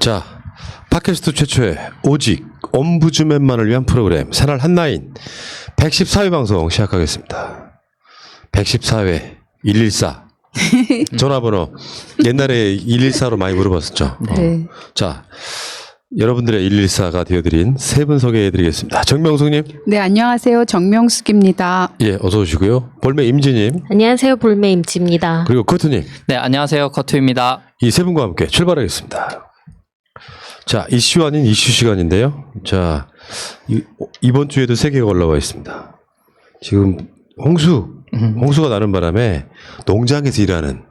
자, 팟캐스트 최초의 오직 옴부즈맨만을 위한 프로그램 새날 한나인 114회 방송 시작하겠습니다. 114회 114 전화번호 옛날에 114로 많이 물어봤었죠. 네. 자, 여러분들의 114가 되어드린 세 분 소개해드리겠습니다. 정명숙님. 네, 안녕하세요. 정명숙입니다. 예, 어서 오시고요. 볼메 임지님. 안녕하세요. 볼메 임지입니다. 그리고 커트님. 네, 안녕하세요. 커트입니다. 이 세 분과 함께 출발하겠습니다. 자, 이슈 아닌 이슈 시간인데요. 자, 이번 주에도 3개가 올라와 있습니다. 지금 홍수가 나는 바람에 농장에서 일하는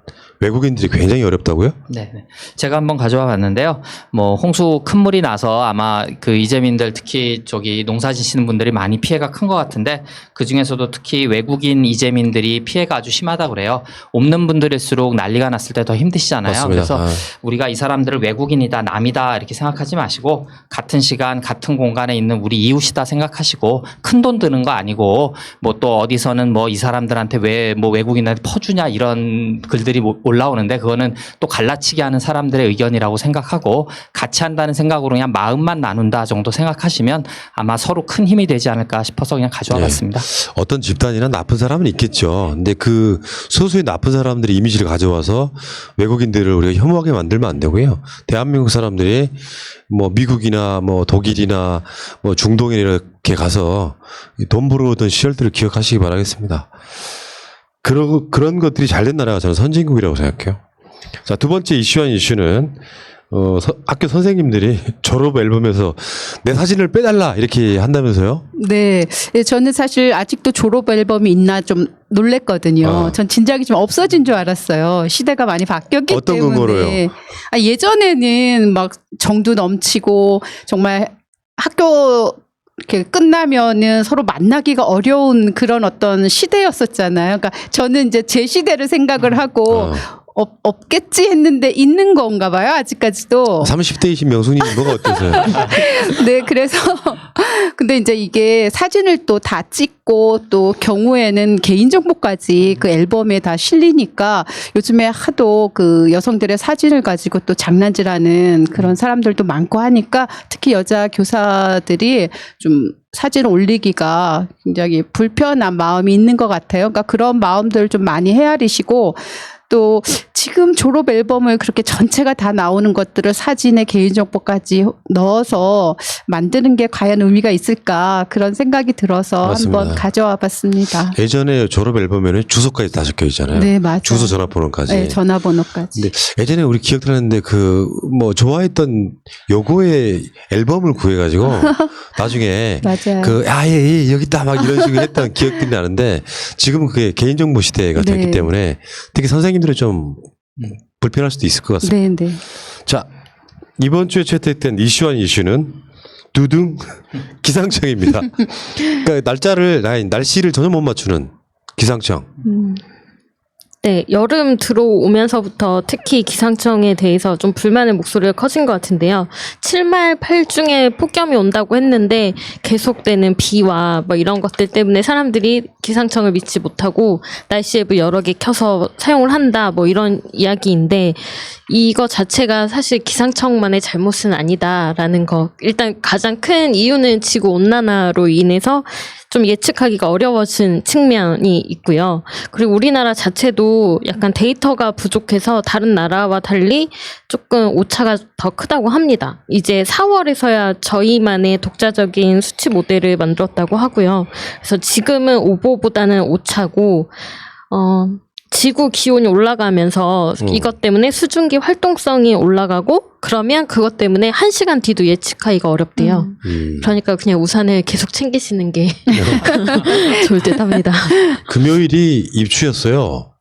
외국인들이 굉장히 어렵다고요? 네, 제가 한번 가져와 봤는데요. 뭐 홍수 큰 물이 나서 아마 그 이재민들 특히 저기 농사 지시는 분들이 많이 피해가 큰 것 같은데 그 중에서도 특히 외국인 이재민들이 피해가 아주 심하다고 그래요. 없는 분들일수록 난리가 났을 때 더 힘드시잖아요. 맞습니다. 그래서 우리가 이 사람들을 외국인이다, 남이다 이렇게 생각하지 마시고 같은 시간, 같은 공간에 있는 우리 이웃이다 생각하시고 큰 돈 드는 거 아니고 뭐 또 어디서는 뭐 이 사람들한테 왜 뭐 외국인한테 퍼주냐 이런 글들이 올라오는데 그거는 또 갈라치기 하는 사람들의 의견이라고 생각하고 같이 한다는 생각으로 그냥 마음만 나눈다 정도 생각하시면 아마 서로 큰 힘이 되지 않을까 싶어서 그냥 가져와 봤습니다. 어떤 집단이나 나쁜 사람은 있겠죠. 근데 그 소수의 나쁜 사람들이 이미지를 가져와서 외국인들을 우리가 혐오하게 만들면 안 되고요. 대한민국 사람들이 뭐 미국이나 뭐 독일이나 뭐 중동에 이렇게 가서 돈 벌어오던 시절들을 기억하시기 바라겠습니다. 그런 것들이 잘 된 나라가 저는 선진국이라고 생각해요. 자, 두 번째 이슈는 학교 선생님들이 졸업 앨범에서 내 사진을 빼달라 이렇게 한다면서요? 네. 예, 저는 사실 아직도 졸업 앨범이 있나 좀 놀랬거든요. 전 진작에 좀 없어진 줄 알았어요. 시대가 많이 바뀌었기 어떤 때문에. 근거로요? 예전에는 막 정도 넘치고 정말 학교 이렇게 끝나면은 서로 만나기가 어려운 그런 어떤 시대였었잖아요. 그러니까 저는 이제 제 시대를 생각을 하고 없겠지 했는데 있는 건가 봐요. 아직까지도. 30대이신 명숙님 뭐가 어떠세요? 네, 그래서 근데 이제 이게 사진을 또 다 찍고 또 경우에는 개인정보까지 그 앨범에 다 실리니까 요즘에 하도 그 여성들의 사진을 가지고 또 장난질하는 그런 사람들도 많고 하니까 특히 여자 교사들이 좀 사진 올리기가 굉장히 불편한 마음이 있는 것 같아요. 그러니까 그런 마음들을 좀 많이 헤아리시고 또 지금 졸업 앨범을 그렇게 전체가 다 나오는 것들을 사진에 개인정보까지 넣어서 만드는 게 과연 의미가 있을까 그런 생각이 들어서 맞습니다. 한번 가져와 봤습니다. 예전에 졸업 앨범에는 주소까지 다 적혀 있잖아요. 네, 맞아요. 주소 전화번호까지. 네, 전화번호까지. 근데 예전에 우리 기억나는데 그 뭐 좋아했던 요거의 앨범을 구해가지고 나중에 맞아요. 그 예, 여기 있다 막 이런 식으로 했던 기억들이 나는데 지금은 그게 개인정보 시대가 됐기 네. 때문에 특히 선생님들은 좀 불편할 수도 있을 것 같습니다. 네, 네. 자, 이번 주에 채택된 이슈는 두둥 기상청입니다. 그러니까 날씨를 전혀 못 맞추는 기상청. 네, 여름 들어오면서부터 특히 기상청에 대해서 좀 불만의 목소리가 커진 것 같은데요. 7말 8중에 폭염이 온다고 했는데 계속되는 비와 뭐 이런 것들 때문에 사람들이 기상청을 믿지 못하고 날씨 앱을 여러 개 켜서 사용을 한다 뭐 이런 이야기인데 이거 자체가 사실 기상청만의 잘못은 아니다라는 거. 일단 가장 큰 이유는 지구온난화로 인해서 좀 예측하기가 어려워진 측면이 있고요. 그리고 우리나라 자체도 약간 데이터가 부족해서 다른 나라와 달리 조금 오차가 더 크다고 합니다. 이제 4월에서야 저희만의 독자적인 수치 모델을 만들었다고 하고요. 그래서 지금은 오보보다는 오차고 지구 기온이 올라가면서 이것 때문에 수증기 활동성이 올라가고 그러면 그것 때문에 1시간 뒤도 예측하기가 어렵대요. 그러니까 그냥 우산을 계속 챙기시는 게 좋을 듯 합니다. 금요일이 입추였어요.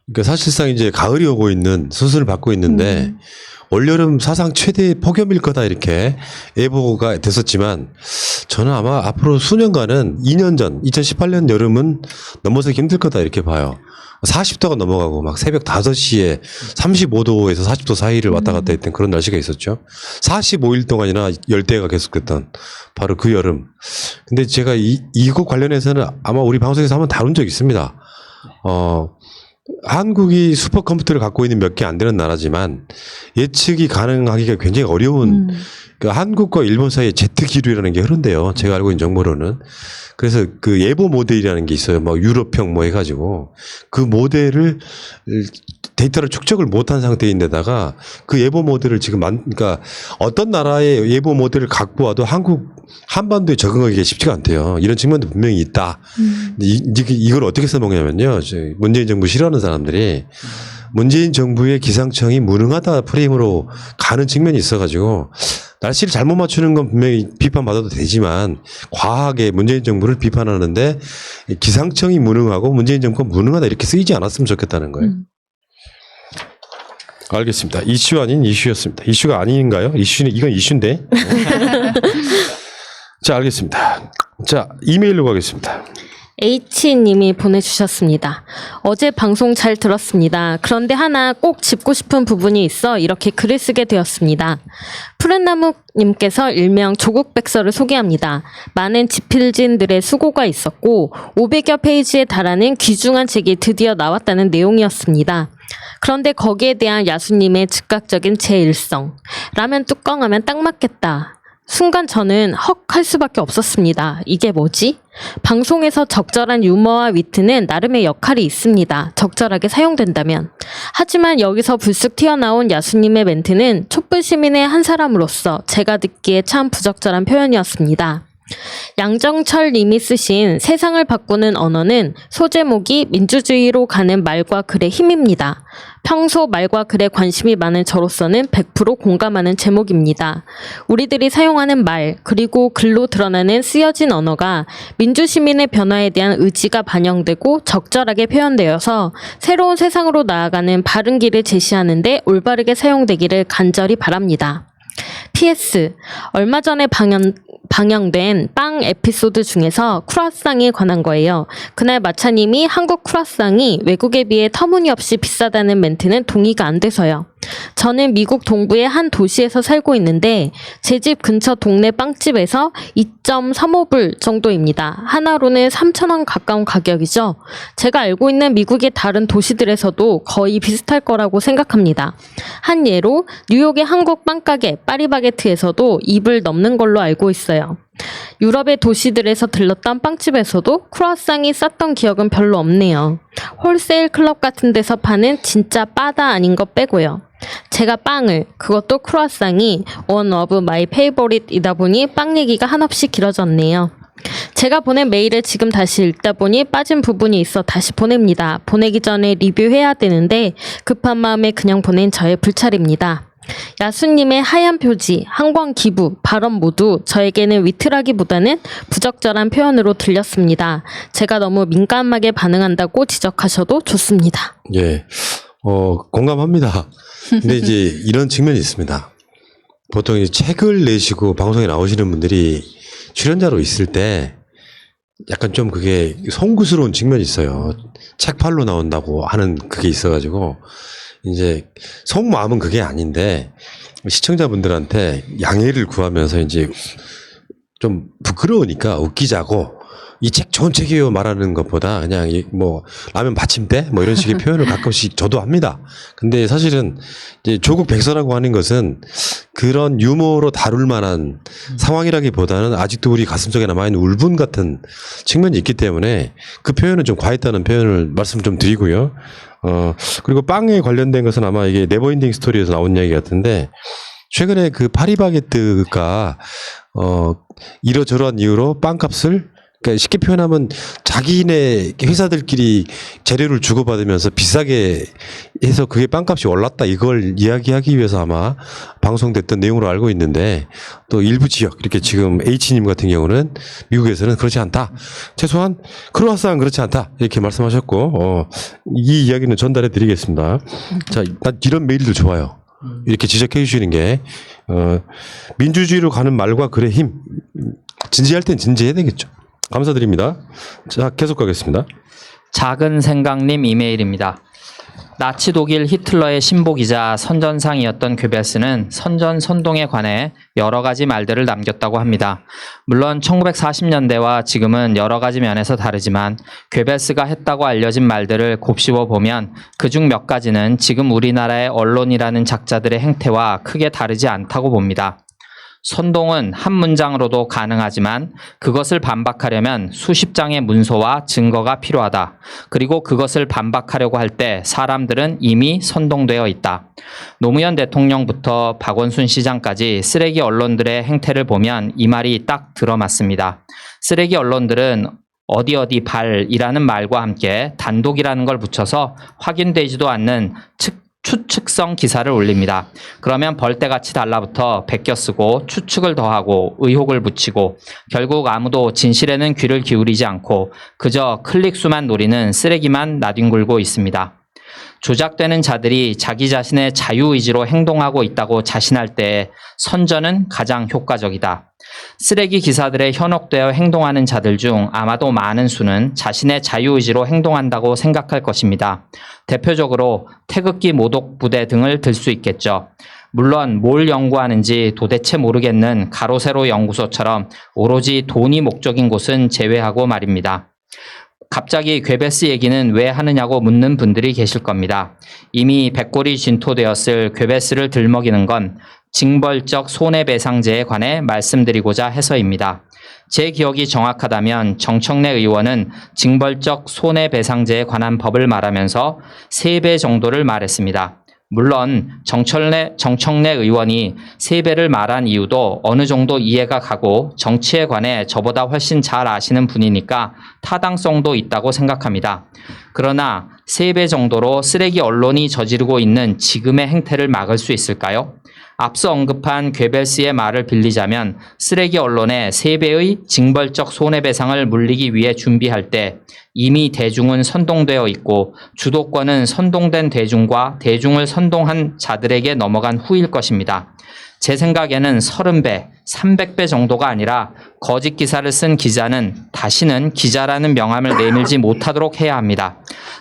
그러니까 사실상 이제 가을이 오고 있는 수순을 받고 있는데 올여름 사상 최대 폭염일 거다 이렇게 예보가 됐었지만 저는 아마 앞으로 수년간은 2년 전 2018년 여름은 넘어서기 힘들 거다 이렇게 봐요. 40도가 넘어가고 막 새벽 5시에 35도에서 40도 사이를 왔다 갔다 했던 그런 날씨가 있었죠. 45일 동안이나 열대가 계속됐던 바로 그 여름. 근데 제가 이거 관련해서는 아마 우리 방송에서 한번 다룬 적 있습니다. 한국이 슈퍼컴퓨터를 갖고 있는 몇 개 안 되는 나라지만 예측이 가능하기가 굉장히 어려운 그 한국과 일본 사이에 제트기류라는 게 흐른대요. 제가 알고 있는 정보로는. 그래서 그 예보 모델이라는 게 있어요. 뭐 유럽형 뭐 해가지고 그 모델을 데이터를 축적을 못한 상태인데다가 그 예보 모델을 지금 그러니까 어떤 나라의 예보 모델을 갖고 와도 한반도에 적응하기가 쉽지가 않대요. 이런 측면도 분명히 있다. 근데 이걸 어떻게 써먹냐면요. 문재인 정부 싫어하는 사람들이 문재인 정부의 기상청이 무능하다 프레임으로 가는 측면이 있어가지고 날씨를 잘못 맞추는 건 분명히 비판받아도 되지만 과하게 문재인 정부를 비판하는데 기상청이 무능하고 문재인 정부가 무능하다 이렇게 쓰이지 않았으면 좋겠다는 거예요. 알겠습니다. 이슈 아닌 이슈였습니다. 이슈가 아닌가요? 이건 이슈인데. 자, 알겠습니다. 자, 이메일로 가겠습니다. H님이 보내주셨습니다. 어제 방송 잘 들었습니다. 그런데 하나 꼭 짚고 싶은 부분이 있어 이렇게 글을 쓰게 되었습니다. 푸른나무님께서 일명 조국백서를 소개합니다. 많은 지필진들의 수고가 있었고 500여 페이지에 달하는 귀중한 책이 드디어 나왔다는 내용이었습니다. 그런데 거기에 대한 야수님의 즉각적인 제일성. 라면 뚜껑 하면 딱 맞겠다. 순간 저는 헉 할 수밖에 없었습니다. 이게 뭐지? 방송에서 적절한 유머와 위트는 나름의 역할이 있습니다. 적절하게 사용된다면. 하지만 여기서 불쑥 튀어나온 야수님의 멘트는 촛불 시민의 한 사람으로서 제가 듣기에 참 부적절한 표현이었습니다. 양정철 님이 쓰신 세상을 바꾸는 언어는 소제목이 민주주의로 가는 말과 글의 힘입니다. 평소 말과 글에 관심이 많은 저로서는 100% 공감하는 제목입니다. 우리들이 사용하는 말 그리고 글로 드러나는 쓰여진 언어가 민주시민의 변화에 대한 의지가 반영되고 적절하게 표현되어서 새로운 세상으로 나아가는 바른 길을 제시하는 데 올바르게 사용되기를 간절히 바랍니다. PS. 얼마 전에 방영된 빵 에피소드 중에서 크루아상에 관한 거예요. 그날 마차님이 한국 크루아상이 외국에 비해 터무니없이 비싸다는 멘트는 동의가 안 돼서요. 저는 미국 동부의 한 도시에서 살고 있는데 제 집 근처 동네 빵집에서 2.35불 정도입니다. 하나로는 3,000원 가까운 가격이죠. 제가 알고 있는 미국의 다른 도시들에서도 거의 비슷할 거라고 생각합니다. 한 예로 뉴욕의 한국 빵가게 파리바게트에서도 2불 넘는 걸로 알고 있어요. 유럽의 도시들에서 들렀던 빵집에서도 크루아상이 쌌던 기억은 별로 없네요. 홀세일 클럽 같은 데서 파는 진짜 바다 아닌 것 빼고요. 제가 빵을, 그것도 크루아상이 one of my favorite이다 보니 빵 얘기가 한없이 길어졌네요. 제가 보낸 메일을 지금 다시 읽다 보니 빠진 부분이 있어 다시 보냅니다. 보내기 전에 리뷰해야 되는데 급한 마음에 그냥 보낸 저의 불찰입니다. 야수님의 하얀 표지, 항광 기부, 발언 모두 저에게는 위트라기보다는 부적절한 표현으로 들렸습니다. 제가 너무 민감하게 반응한다고 지적하셔도 좋습니다. 예. 공감합니다. 근데 이제 이런 측면이 있습니다. 보통 이제 책을 내시고 방송에 나오시는 분들이 출연자로 있을 때 약간 좀 그게 송구스러운 측면이 있어요. 책 팔로 나온다고 하는 그게 있어가지고 이제 속마음은 그게 아닌데 시청자분들한테 양해를 구하면서 이제 좀 부끄러우니까 웃기자고 이 책 좋은 책이에요 말하는 것보다 그냥 뭐 라면 받침대 뭐 이런 식의 표현을 가끔씩 저도 합니다. 근데 사실은 이제 조국 백서라고 하는 것은 그런 유머로 다룰 만한 상황이라기보다는 아직도 우리 가슴속에 남아있는 울분 같은 측면이 있기 때문에 그 표현은 좀 과했다는 표현을 말씀 좀 드리고요. 그리고 빵에 관련된 것은 아마 이게 네버엔딩 스토리에서 나온 이야기 같은데 최근에 그 파리바게뜨가 이러저러한 이유로 빵값을 그러니까 쉽게 표현하면 자기네 회사들끼리 재료를 주고받으면서 비싸게 해서 그게 빵값이 올랐다 이걸 이야기하기 위해서 아마 방송됐던 내용으로 알고 있는데 또 일부 지역 이렇게 지금 H님 같은 경우는 미국에서는 그렇지 않다. 최소한 크루아상은 그렇지 않다. 이렇게 말씀하셨고 이 이야기는 전달해 드리겠습니다. 자, 난 이런 메일도 좋아요. 이렇게 지적해 주시는 게 민주주의로 가는 말과 글의 힘 진지할 땐 진지해야 되겠죠. 감사드립니다. 자, 계속 가겠습니다. 작은 생각님 이메일입니다. 나치 독일 히틀러의 신복이자 선전상이었던 괴벨스는 선전 선동에 관해 여러 가지 말들을 남겼다고 합니다. 물론 1940년대와 지금은 여러 가지 면에서 다르지만 괴벨스가 했다고 알려진 말들을 곱씹어 보면 그중 몇 가지는 지금 우리나라의 언론이라는 작자들의 행태와 크게 다르지 않다고 봅니다. 선동은 한 문장으로도 가능하지만 그것을 반박하려면 수십 장의 문서와 증거가 필요하다. 그리고 그것을 반박하려고 할 때 사람들은 이미 선동되어 있다. 노무현 대통령부터 박원순 시장까지 쓰레기 언론들의 행태를 보면 이 말이 딱 들어맞습니다. 쓰레기 언론들은 어디 발이라는 말과 함께 단독이라는 걸 붙여서 확인되지도 않는 추측성 기사를 올립니다. 그러면 벌떼같이 달라붙어 베껴 쓰고 추측을 더하고 의혹을 붙이고 결국 아무도 진실에는 귀를 기울이지 않고 그저 클릭수만 노리는 쓰레기만 나뒹굴고 있습니다. 조작되는 자들이 자기 자신의 자유의지로 행동하고 있다고 자신할 때 선전은 가장 효과적이다. 쓰레기 기사들에 현혹되어 행동하는 자들 중 아마도 많은 수는 자신의 자유의지로 행동한다고 생각할 것입니다. 대표적으로 태극기 모독 부대 등을 들 수 있겠죠. 물론 뭘 연구하는지 도대체 모르겠는 가로세로 연구소처럼 오로지 돈이 목적인 곳은 제외하고 말입니다. 갑자기 괴벨스 얘기는 왜 하느냐고 묻는 분들이 계실 겁니다. 이미 백골이 진토되었을 괴벨스를 들먹이는 건 징벌적 손해배상제에 관해 말씀드리고자 해서입니다. 제 기억이 정확하다면 정청래 의원은 징벌적 손해배상제에 관한 법을 말하면서 3배 정도를 말했습니다. 물론 정청래 의원이 3배를 말한 이유도 어느 정도 이해가 가고 정치에 관해 저보다 훨씬 잘 아시는 분이니까 타당성도 있다고 생각합니다. 그러나 3배 정도로 쓰레기 언론이 저지르고 있는 지금의 행태를 막을 수 있을까요? 앞서 언급한 괴벨스의 말을 빌리자면 쓰레기 언론에 3배의 징벌적 손해배상을 물리기 위해 준비할 때 이미 대중은 선동되어 있고 주도권은 선동된 대중과 대중을 선동한 자들에게 넘어간 후일 것입니다. 제 생각에는 30배, 300배 정도가 아니라 거짓 기사를 쓴 기자는 다시는 기자라는 명함을 내밀지 못하도록 해야 합니다.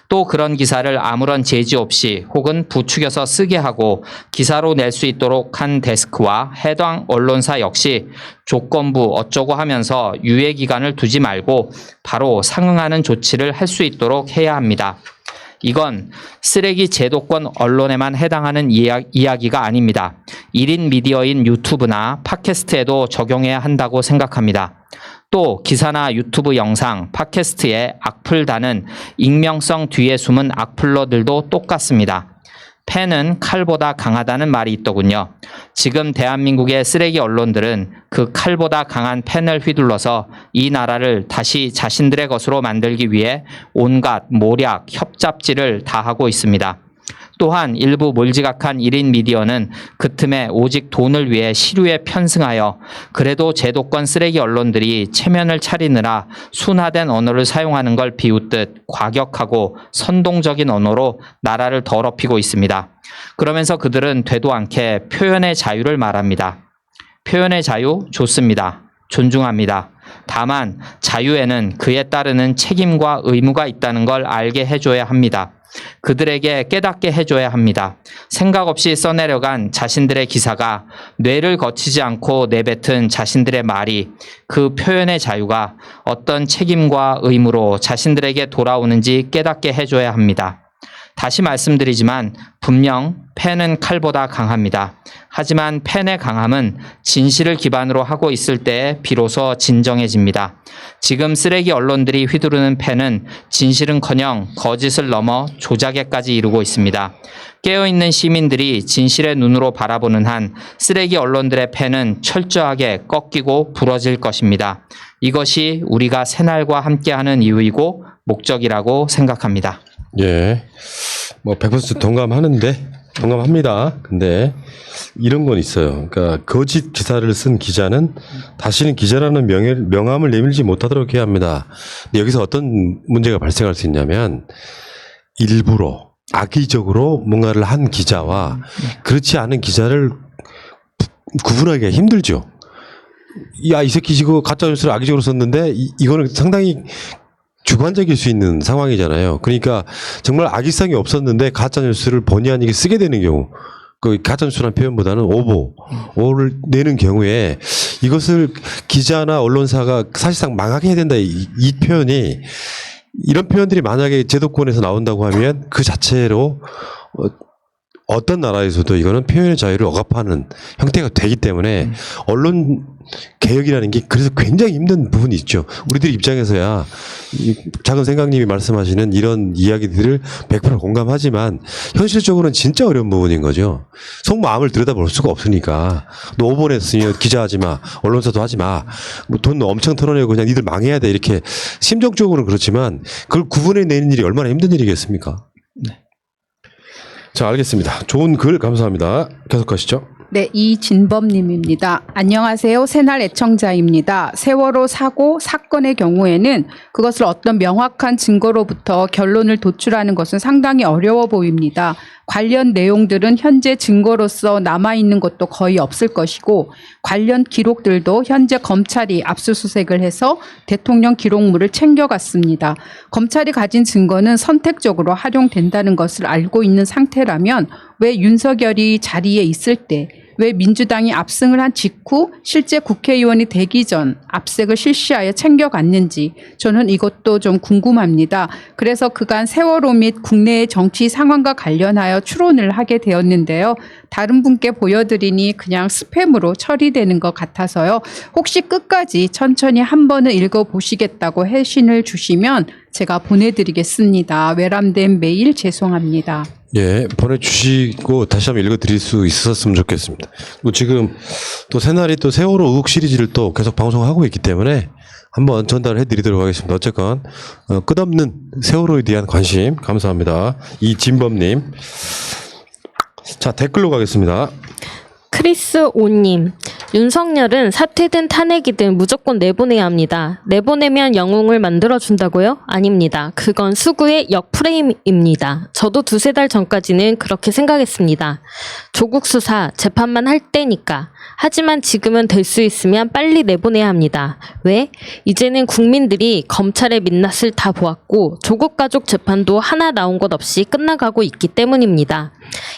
또 그런 기사를 아무런 제지 없이 혹은 부추겨서 쓰게 하고 기사로 낼 수 있도록 한 데스크와 해당 언론사 역시 조건부 어쩌고 하면서 유예 기간을 두지 말고 바로 상응하는 조치를 할 수 있도록 해야 합니다. 이건 쓰레기 제도권 언론에만 해당하는 이야기가 아닙니다. 1인 미디어인 유튜브나 팟캐스트에도 적용해야 한다고 생각합니다. 또 기사나 유튜브 영상, 팟캐스트에 악플 다는 익명성 뒤에 숨은 악플러들도 똑같습니다. 펜은 칼보다 강하다는 말이 있더군요. 지금 대한민국의 쓰레기 언론들은 그 칼보다 강한 펜을 휘둘러서 이 나라를 다시 자신들의 것으로 만들기 위해 온갖 모략, 협잡질을 다 하고 있습니다. 또한 일부 몰지각한 1인 미디어는 그 틈에 오직 돈을 위해 시류에 편승하여 그래도 제도권 쓰레기 언론들이 체면을 차리느라 순화된 언어를 사용하는 걸 비웃듯 과격하고 선동적인 언어로 나라를 더럽히고 있습니다. 그러면서 그들은 되도 않게 표현의 자유를 말합니다. 표현의 자유 좋습니다. 존중합니다. 다만 자유에는 그에 따르는 책임과 의무가 있다는 걸 알게 해줘야 합니다. 그들에게 깨닫게 해줘야 합니다. 생각 없이 써내려간 자신들의 기사가 뇌를 거치지 않고 내뱉은 자신들의 말이 그 표현의 자유가 어떤 책임과 의무로 자신들에게 돌아오는지 깨닫게 해줘야 합니다. 다시 말씀드리지만 분명 펜은 칼보다 강합니다. 하지만 펜의 강함은 진실을 기반으로 하고 있을 때 비로소 진정해집니다. 지금 쓰레기 언론들이 휘두르는 펜은 진실은커녕 거짓을 넘어 조작에까지 이르고 있습니다. 깨어있는 시민들이 진실의 눈으로 바라보는 한 쓰레기 언론들의 펜은 철저하게 꺾이고 부러질 것입니다. 이것이 우리가 새날과 함께하는 이유이고 목적이라고 생각합니다. 예. 뭐 100% 동감합니다. 근데 이런 건 있어요. 그러니까 거짓 기사를 쓴 기자는 다시는 기자라는 명함을 내밀지 못하도록 해야 합니다. 근데 여기서 어떤 문제가 발생할 수 있냐면 일부러 악의적으로 뭔가를 한 기자와 그렇지 않은 기자를 구분하기가 힘들죠. 야, 이 새끼 지금 가짜뉴스를 악의적으로 썼는데 이거는 상당히 주관적일 수 있는 상황이잖아요. 그러니까 정말 악의성이 없었는데 가짜뉴스를 본의 아니게 쓰게 되는 경우, 그 가짜뉴스라는 표현보다는 오를 내는 경우에 이것을 기자나 언론사가 사실상 망하게 해야 된다. 이 표현이, 이런 표현들이 만약에 제도권에서 나온다고 하면 그 자체로 어떤 나라에서도 이거는 표현의 자유를 억압하는 형태가 되기 때문에 언론 개혁이라는 게 그래서 굉장히 힘든 부분이 있죠. 우리들 입장에서야 이 작은 생각님이 말씀하시는 이런 이야기들을 100% 공감하지만 현실적으로는 진짜 어려운 부분인 거죠. 속마음을 들여다볼 수가 없으니까. 너 5번 했으니 기자하지 마, 언론사도 하지 마, 뭐 돈 엄청 털어내고 그냥 니들 망해야 돼, 이렇게 심정적으로는 그렇지만 그걸 구분해내는 일이 얼마나 힘든 일이겠습니까? 자, 알겠습니다. 좋은 글 감사합니다. 계속 가시죠. 네, 이진범님입니다. 안녕하세요. 새날 애청자입니다. 세월호 사고 사건의 경우에는 그것을 어떤 명확한 증거로부터 결론을 도출하는 것은 상당히 어려워 보입니다. 관련 내용들은 현재 증거로서 남아있는 것도 거의 없을 것이고 관련 기록들도 현재 검찰이 압수수색을 해서 대통령 기록물을 챙겨갔습니다. 검찰이 가진 증거는 선택적으로 활용된다는 것을 알고 있는 상태라면 왜 윤석열이 자리에 있을 때, 왜 민주당이 압승을 한 직후 실제 국회의원이 되기 전 압색을 실시하여 챙겨갔는지 저는 이것도 좀 궁금합니다. 그래서 그간 세월호 및 국내의 정치 상황과 관련하여 추론을 하게 되었는데요. 다른 분께 보여드리니 그냥 스팸으로 처리되는 것 같아서요. 혹시 끝까지 천천히 한 번은 읽어보시겠다고 회신을 주시면 제가 보내드리겠습니다. 외람된 메일 죄송합니다. 예, 보내주시고 다시 한번 읽어드릴 수 있었으면 좋겠습니다. 뭐 지금 또 새날이 또 세월호 의혹 시리즈를 또 계속 방송하고 있기 때문에 한번 전달을 해드리도록 하겠습니다. 어쨌건 끝없는 세월호에 대한 관심 감사합니다. 이진범님. 자, 댓글로 가겠습니다. 크리스 오님, 윤석열은 사퇴든 탄핵이든 무조건 내보내야 합니다. 내보내면 영웅을 만들어준다고요? 아닙니다. 그건 수구의 역프레임입니다. 저도 2-3달 전까지는 그렇게 생각했습니다. 조국 수사 재판만 할 때니까. 하지만 지금은 될 수 있으면 빨리 내보내야 합니다. 왜? 이제는 국민들이 검찰의 민낯을 다 보았고 조국 가족 재판도 하나 나온 것 없이 끝나가고 있기 때문입니다.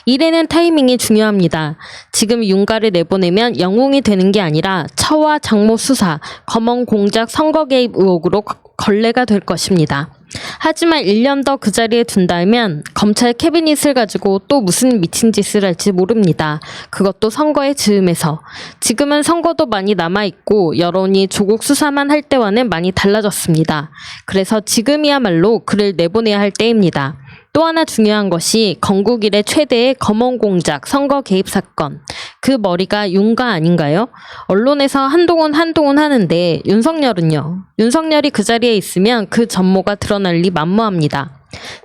일에는 타이밍이 중요합니다. 지금 윤가를 내보내면 영웅이 되는 게 아니라 처와 장모 수사, 검언 공작 선거 개입 의혹으로 걸레가 될 것입니다. 하지만 1년 더 그 자리에 둔다면 검찰 캐비닛을 가지고 또 무슨 미친 짓을 할지 모릅니다. 그것도 선거의 즈음에서. 지금은 선거도 많이 남아있고 여론이 조국 수사만 할 때와는 많이 달라졌습니다. 그래서 지금이야말로 그를 내보내야 할 때입니다. 또 하나 중요한 것이 건국 이래 최대의 검언 공작, 선거 개입 사건. 그 머리가 윤가 아닌가요? 언론에서 한동훈 하는데 윤석열은요? 윤석열이 그 자리에 있으면 그 전모가 드러날 리 만무합니다.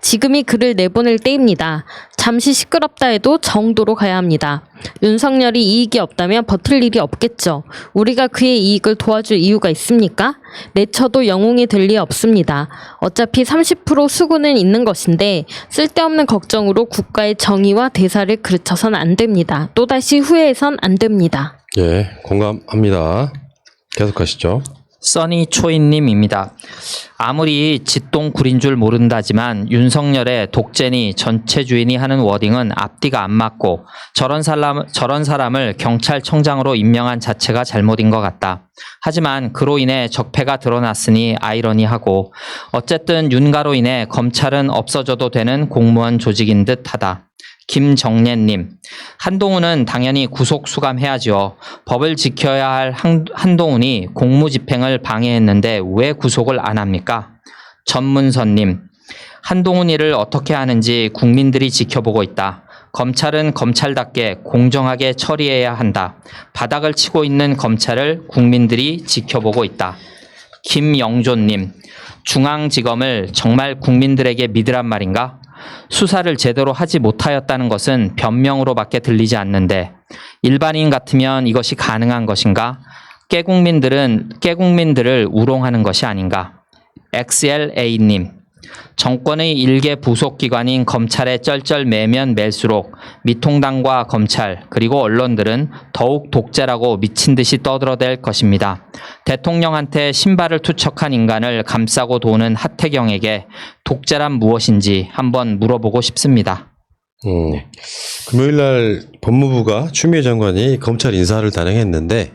지금이 그를 내보낼 때입니다. 잠시 시끄럽다 해도 정도로 가야 합니다. 윤석열이 이익이 없다면 버틸 일이 없겠죠. 우리가 그의 이익을 도와줄 이유가 있습니까? 내쳐도 영웅이 될 리 없습니다. 어차피 30% 수구는 있는 것인데 쓸데없는 걱정으로 국가의 정의와 대사를 그르쳐선 안 됩니다. 또다시 후회해선 안 됩니다. 예, 공감합니다. 계속 가시죠. 써니초이님입니다. 아무리 짓똥굴인 줄 모른다지만 윤석열의 독재니 전체주의니 하는 워딩은 앞뒤가 안 맞고 저런 사람을 경찰청장으로 임명한 자체가 잘못인 것 같다. 하지만 그로 인해 적폐가 드러났으니 아이러니하고 어쨌든 윤가로 인해 검찰은 없어져도 되는 공무원 조직인 듯하다. 김정례님, 한동훈은 당연히 구속 수감해야죠. 법을 지켜야 할 한동훈이 공무집행을 방해했는데 왜 구속을 안 합니까? 전문선님, 한동훈 일을 어떻게 하는지 국민들이 지켜보고 있다. 검찰은 검찰답게 공정하게 처리해야 한다. 바닥을 치고 있는 검찰을 국민들이 지켜보고 있다. 김영조님, 중앙지검을 정말 국민들에게 믿으란 말인가? 수사를 제대로 하지 못하였다는 것은 변명으로밖에 들리지 않는데 일반인 같으면 이것이 가능한 것인가? 깨국민들을 우롱하는 것이 아닌가? XLA님, 정권의 일개 부속기관인 검찰의 쩔쩔매면 맬수록 미통당과 검찰 그리고 언론들은 더욱 독재라고 미친 듯이 떠들어댈 것입니다. 대통령한테 신발을 투척한 인간을 감싸고 도는 하태경에게 독재란 무엇인지 한번 물어보고 싶습니다. 금요일 날 법무부가 추미애 장관이 검찰 인사를 단행했는데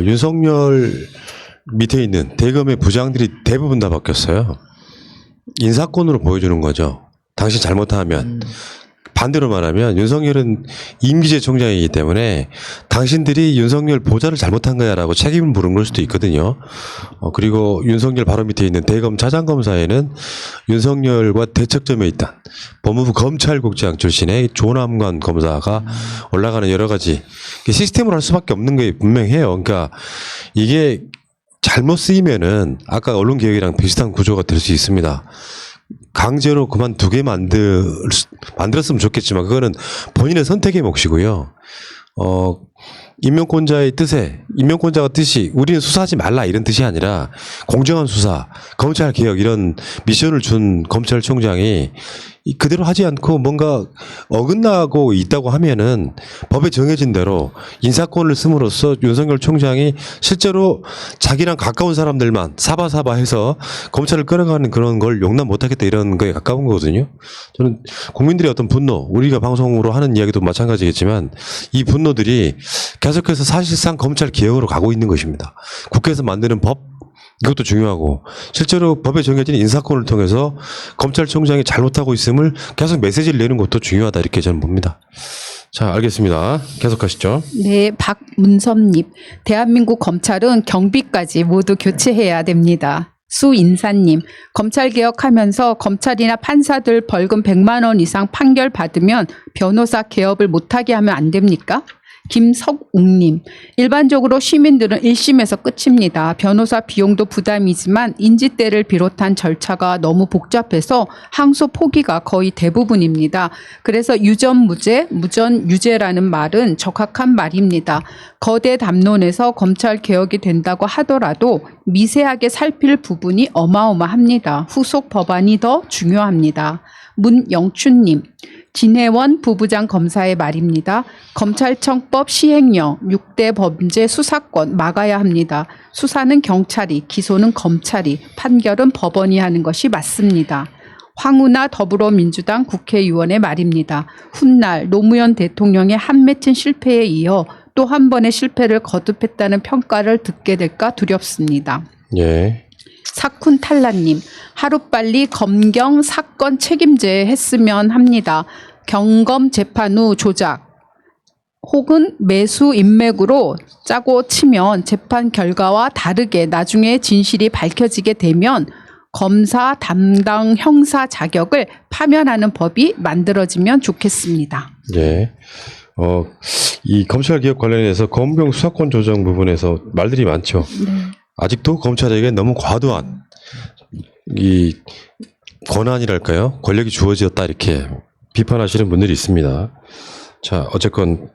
윤석열 밑에 있는 대검의 부장들이 대부분 다 바뀌었어요. 인사권으로 보여주는 거죠. 당신 잘못하면. 반대로 말하면 윤석열은 임기제 총장이기 때문에 당신들이 윤석열 보좌를 잘못한 거야라고 책임을 물은 걸 수도 있거든요. 그리고 윤석열 바로 밑에 있는 대검 차장검사에는 윤석열과 대척점에 있던 법무부 검찰국장 출신의 조남관 검사가 올라가는 여러 가지 시스템으로 할 수밖에 없는 게 분명해요. 그러니까 이게 잘못 쓰이면은 아까 언론개혁이랑 비슷한 구조가 될 수 있습니다. 강제로 그만두게 만들었으면 좋겠지만 그거는 본인의 선택의 몫이고요. 임명권자의 뜻이 우리는 수사하지 말라 이런 뜻이 아니라 공정한 수사, 검찰 개혁 이런 미션을 준 검찰총장이 그대로 하지 않고 뭔가 어긋나고 있다고 하면은 법에 정해진 대로 인사권을 씀으로써 윤석열 총장이 실제로 자기랑 가까운 사람들만 사바사바해서 검찰을 끌어가는 그런 걸 용납 못하겠다 이런 거에 가까운 거거든요. 저는 국민들의 어떤 분노, 우리가 방송으로 하는 이야기도 마찬가지겠지만 이 분노들이 계속해서 사실상 검찰 개혁으로 가고 있는 것입니다. 국회에서 만드는 법 이것도 중요하고 실제로 법에 정해진 인사권을 통해서 검찰총장이 잘못하고 있음을 계속 메시지를 내는 것도 중요하다 이렇게 저는 봅니다. 자, 알겠습니다. 계속하시죠. 네, 박문섭님. 대한민국 검찰은 경비까지 모두 교체해야 됩니다. 수인사님. 검찰개혁하면서 검찰이나 판사들 벌금 100만 원 이상 판결 받으면 변호사 개업을 못하게 하면 안 됩니까? 김석웅님. 일반적으로 시민들은 1심에서 끝입니다. 변호사 비용도 부담이지만 인지대를 비롯한 절차가 너무 복잡해서 항소 포기가 거의 대부분입니다. 그래서 유전무죄, 무전유죄라는 말은 적합한 말입니다. 거대 담론에서 검찰 개혁이 된다고 하더라도 미세하게 살필 부분이 어마어마합니다. 후속 법안이 더 중요합니다. 문영춘님. 진혜원 부부장 검사의 말입니다. 검찰청법 시행령 6대 범죄 수사권 막아야 합니다. 수사는 경찰이, 기소는 검찰이, 판결은 법원이 하는 것이 맞습니다. 황운하 더불어민주당 국회의원의 말입니다. 훗날 노무현 대통령의 한 맺힌 실패에 이어 또 한 번의 실패를 거듭했다는 평가를 듣게 될까 두렵습니다. 예. 사쿤탈라님. 하루빨리 검경 사건 책임제 했으면 합니다. 경검 재판 후 조작 혹은 매수 인맥으로 짜고 치면 재판 결과와 다르게 나중에 진실이 밝혀지게 되면 검사 담당 형사 자격을 파면하는 법이 만들어지면 좋겠습니다. 예. 이 검찰 개혁 관련해서 검경 수사권 조정 부분에서 말들이 많죠. 네. 아직도 검찰에게 너무 과도한 이 권한이랄까요? 권력이 주어졌다 이렇게 비판하시는 분들이 있습니다. 자, 어쨌건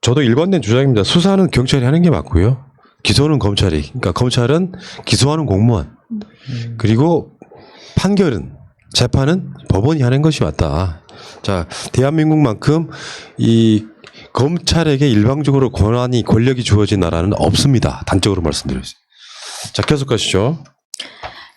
저도 일관된 주장입니다. 수사는 경찰이 하는 게 맞고요. 기소는 검찰이. 그러니까 검찰은 기소하는 공무원. 그리고 판결은 재판은 법원이 하는 것이 맞다. 자, 대한민국만큼 이 검찰에게 일방적으로 권력이 주어진 나라는 없습니다. 단적으로 말씀드렸어요. 자, 계속 가시죠.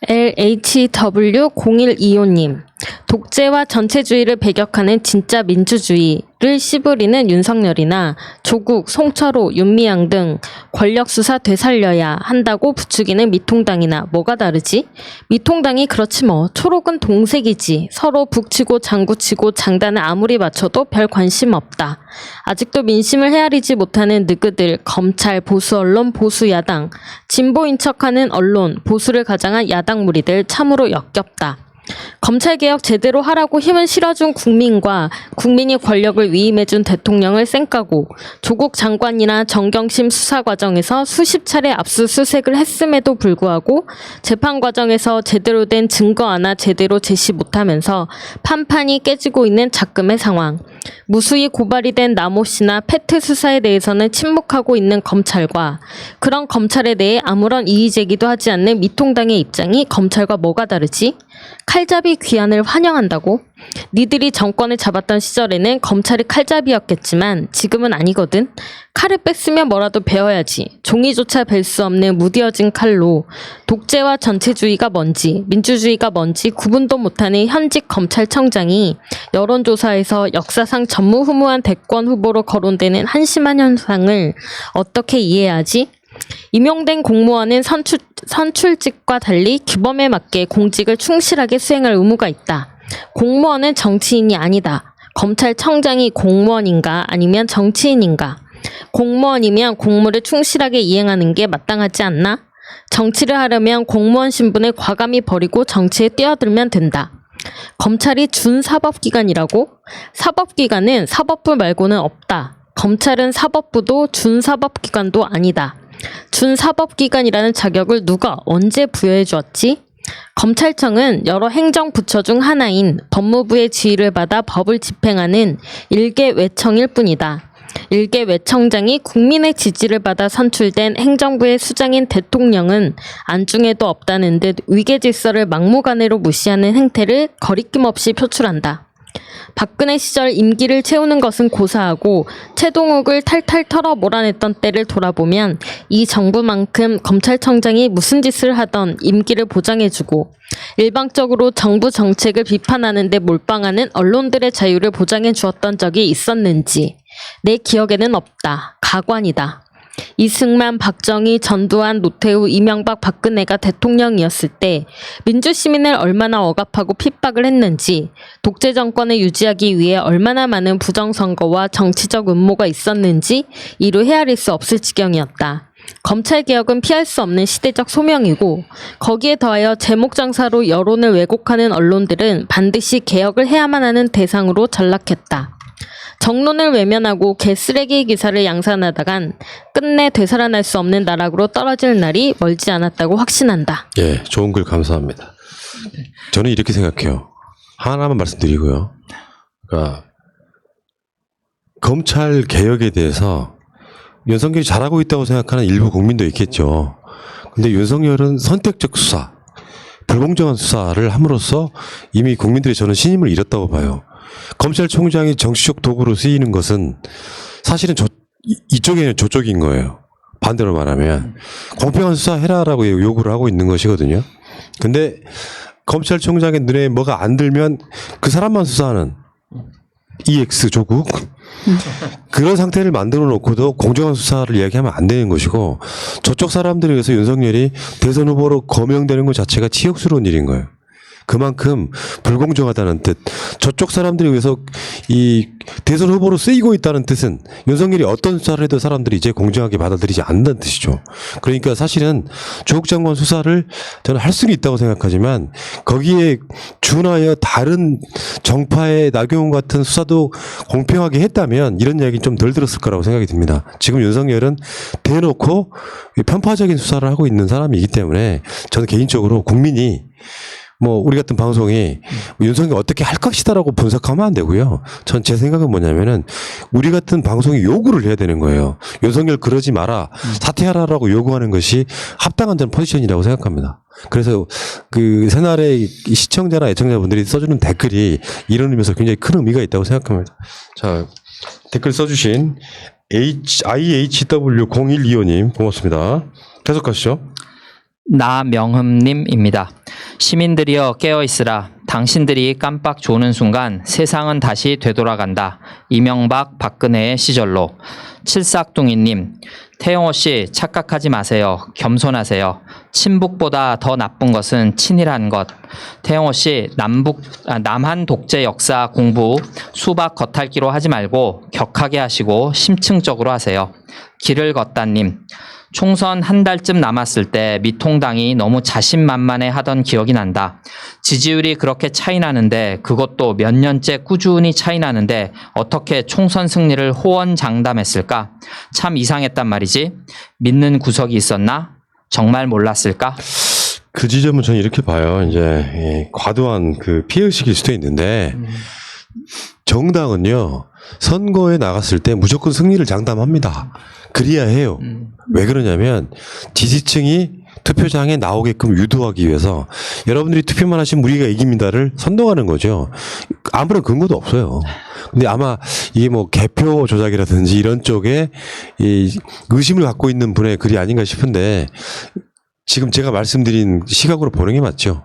LHW0125님. 독재와 전체주의를 배격하는 진짜 민주주의를 씨부리는 윤석열이나 조국, 송철호, 윤미향 등 권력 수사 되살려야 한다고 부추기는 미통당이나 뭐가 다르지? 미통당이 그렇지 뭐. 초록은 동색이지. 서로 북치고 장구치고 장단을 아무리 맞춰도 별 관심 없다. 아직도 민심을 헤아리지 못하는 느그들, 검찰, 보수 언론, 보수 야당, 진보인 척하는 언론, 보수를 가장한 야당 무리들 참으로 역겹다. 검찰개혁 제대로 하라고 힘을 실어준 국민과 국민이 권력을 위임해준 대통령을 쌩까고 조국 장관이나 정경심 수사 과정에서 수십 차례 압수수색을 했음에도 불구하고 재판 과정에서 제대로 된 증거 하나 제대로 제시 못하면서 판판이 깨지고 있는 작금의 상황. 무수히 고발이 된 남모 씨나 패트 수사에 대해서는 침묵하고 있는 검찰과 그런 검찰에 대해 아무런 이의 제기도 하지 않는 미통당의 입장이 검찰과 뭐가 다르지? 칼잡이 귀환을 환영한다고? 니들이 정권을 잡았던 시절에는 검찰이 칼잡이였겠지만 지금은 아니거든. 칼을 뺐으면 뭐라도 베어야지. 종이조차 벨 수 없는 무뎌진 칼로 독재와 전체주의가 뭔지 민주주의가 뭔지 구분도 못하는 현직 검찰청장이 여론조사에서 역사상 전무후무한 대권 후보로 거론되는 한심한 현상을 어떻게 이해하지? 임용된 공무원은 선출직과 달리 규범에 맞게 공직을 충실하게 수행할 의무가 있다. 공무원은 정치인이 아니다. 검찰청장이 공무원인가 아니면 정치인인가? 공무원이면 공무를 충실하게 이행하는 게 마땅하지 않나? 정치를 하려면 공무원 신분을 과감히 버리고 정치에 뛰어들면 된다. 검찰이 준사법기관이라고? 사법기관은 사법부 말고는 없다. 검찰은 사법부도 준사법기관도 아니다. 준사법기관이라는 자격을 누가 언제 부여해 주었지? 검찰청은 여러 행정부처 중 하나인 법무부의 지휘를 받아 법을 집행하는 일개 외청일 뿐이다. 일개 외청장이 국민의 지지를 받아 선출된 행정부의 수장인 대통령은 안중에도 없다는 듯 위계질서를 막무가내로 무시하는 행태를 거리낌 없이 표출한다. 박근혜 시절 임기를 채우는 것은 고사하고 최동욱을 탈탈 털어 몰아냈던 때를 돌아보면 이 정부만큼 검찰청장이 무슨 짓을 하던 임기를 보장해주고 일방적으로 정부 정책을 비판하는 데 몰빵하는 언론들의 자유를 보장해 주었던 적이 있었는지 내 기억에는 없다. 가관이다. 이승만, 박정희, 전두환, 노태우, 이명박, 박근혜가 대통령이었을 때 민주시민을 얼마나 억압하고 핍박을 했는지 독재 정권을 유지하기 위해 얼마나 많은 부정선거와 정치적 음모가 있었는지 이루 헤아릴 수 없을 지경이었다. 검찰개혁은 피할 수 없는 시대적 소명이고 거기에 더하여 제목장사로 여론을 왜곡하는 언론들은 반드시 개혁을 해야만 하는 대상으로 전락했다. 정론을 외면하고 개쓰레기 기사를 양산하다간 끝내 되살아날 수 없는 나락으로 떨어질 날이 멀지 않았다고 확신한다. 예, 좋은 글 감사합니다. 저는 이렇게 생각해요. 하나만 말씀드리고요. 그러니까 검찰 개혁에 대해서 윤석열이 잘하고 있다고 생각하는 일부 국민도 있겠죠. 근데 윤석열은 선택적 수사, 불공정한 수사를 함으로써 이미 국민들이 저는 신임을 잃었다고 봐요. 검찰총장이 정치적 도구로 쓰이는 것은 사실은 이쪽에는 저쪽인 거예요. 반대로 말하면 공평한 수사 해라라고 요구를 하고 있는 것이거든요. 근데 검찰총장의 눈에 뭐가 안 들면 그 사람만 수사하는 EX 조국 그런 상태를 만들어 놓고도 공정한 수사를 이야기하면 안 되는 것이고 저쪽 사람들에 의해서 윤석열이 대선 후보로 거명되는 것 자체가 치욕스러운 일인 거예요. 그만큼 불공정하다는 뜻. 저쪽 사람들에 의해서 이 대선 후보로 쓰이고 있다는 뜻은 윤석열이 어떤 수사를 해도 사람들이 이제 공정하게 받아들이지 않는다는 뜻이죠. 그러니까 사실은 조국 장관 수사를 저는 할 수는 있다고 생각하지만 거기에 준하여 다른 정파의 나경원 같은 수사도 공평하게 했다면 이런 이야기는 좀 덜 들었을 거라고 생각이 듭니다. 지금 윤석열은 대놓고 편파적인 수사를 하고 있는 사람이기 때문에 저는 개인적으로 국민이 뭐 우리 같은 방송이 윤석열이 어떻게 할 것이다라고 분석하면 안 되고요. 전 제 생각은 뭐냐면은 우리 같은 방송이 요구를 해야 되는 거예요. 윤석열 그러지 마라, 사퇴하라라고 요구하는 것이 합당한 저는 포지션이라고 생각합니다. 그래서 그 새날의 시청자나 애청자분들이 써주는 댓글이 이런 의미에서 굉장히 큰 의미가 있다고 생각합니다. 자, 댓글 써주신 IHW0125님 고맙습니다. 계속 가시죠. 나명흠님입니다. 시민들이여 깨어있으라. 당신들이 깜빡 조는 순간 세상은 다시 되돌아간다. 이명박, 박근혜의 시절로. 칠삭둥이님, 태영호 씨 착각하지 마세요. 겸손하세요. 친북보다 더 나쁜 것은 친이란 것. 태영호 씨 남한 독재 역사 공부 수박 겉핥기로 하지 말고 격하게 하시고 심층적으로 하세요. 길을 걷다님, 총선 한 달쯤 남았을 때 미통당이 너무 자신만만해 하던 기억이 난다. 지지율이 그렇게 차이 나는데 그것도 몇 년째 꾸준히 차이 나는데 어떻게 총선 승리를 호언장담했을까? 참 이상했단 말이지. 믿는 구석이 있었나? 정말 몰랐을까? 그 지점은 저는 이렇게 봐요. 이제 과도한 그 피해의식일 수도 있는데 정당은요, 선거에 나갔을 때 무조건 승리를 장담합니다. 그래야 해요. 왜 그러냐면 지지층이 투표장에 나오게끔 유도하기 위해서 여러분들이 투표만 하시면 우리가 이깁니다를 선동하는 거죠. 아무런 근거도 없어요. 근데 아마 이게 뭐 개표 조작이라든지 이런 쪽에 이 의심을 갖고 있는 분의 글이 아닌가 싶은데 지금 제가 말씀드린 시각으로 보는 게 맞죠.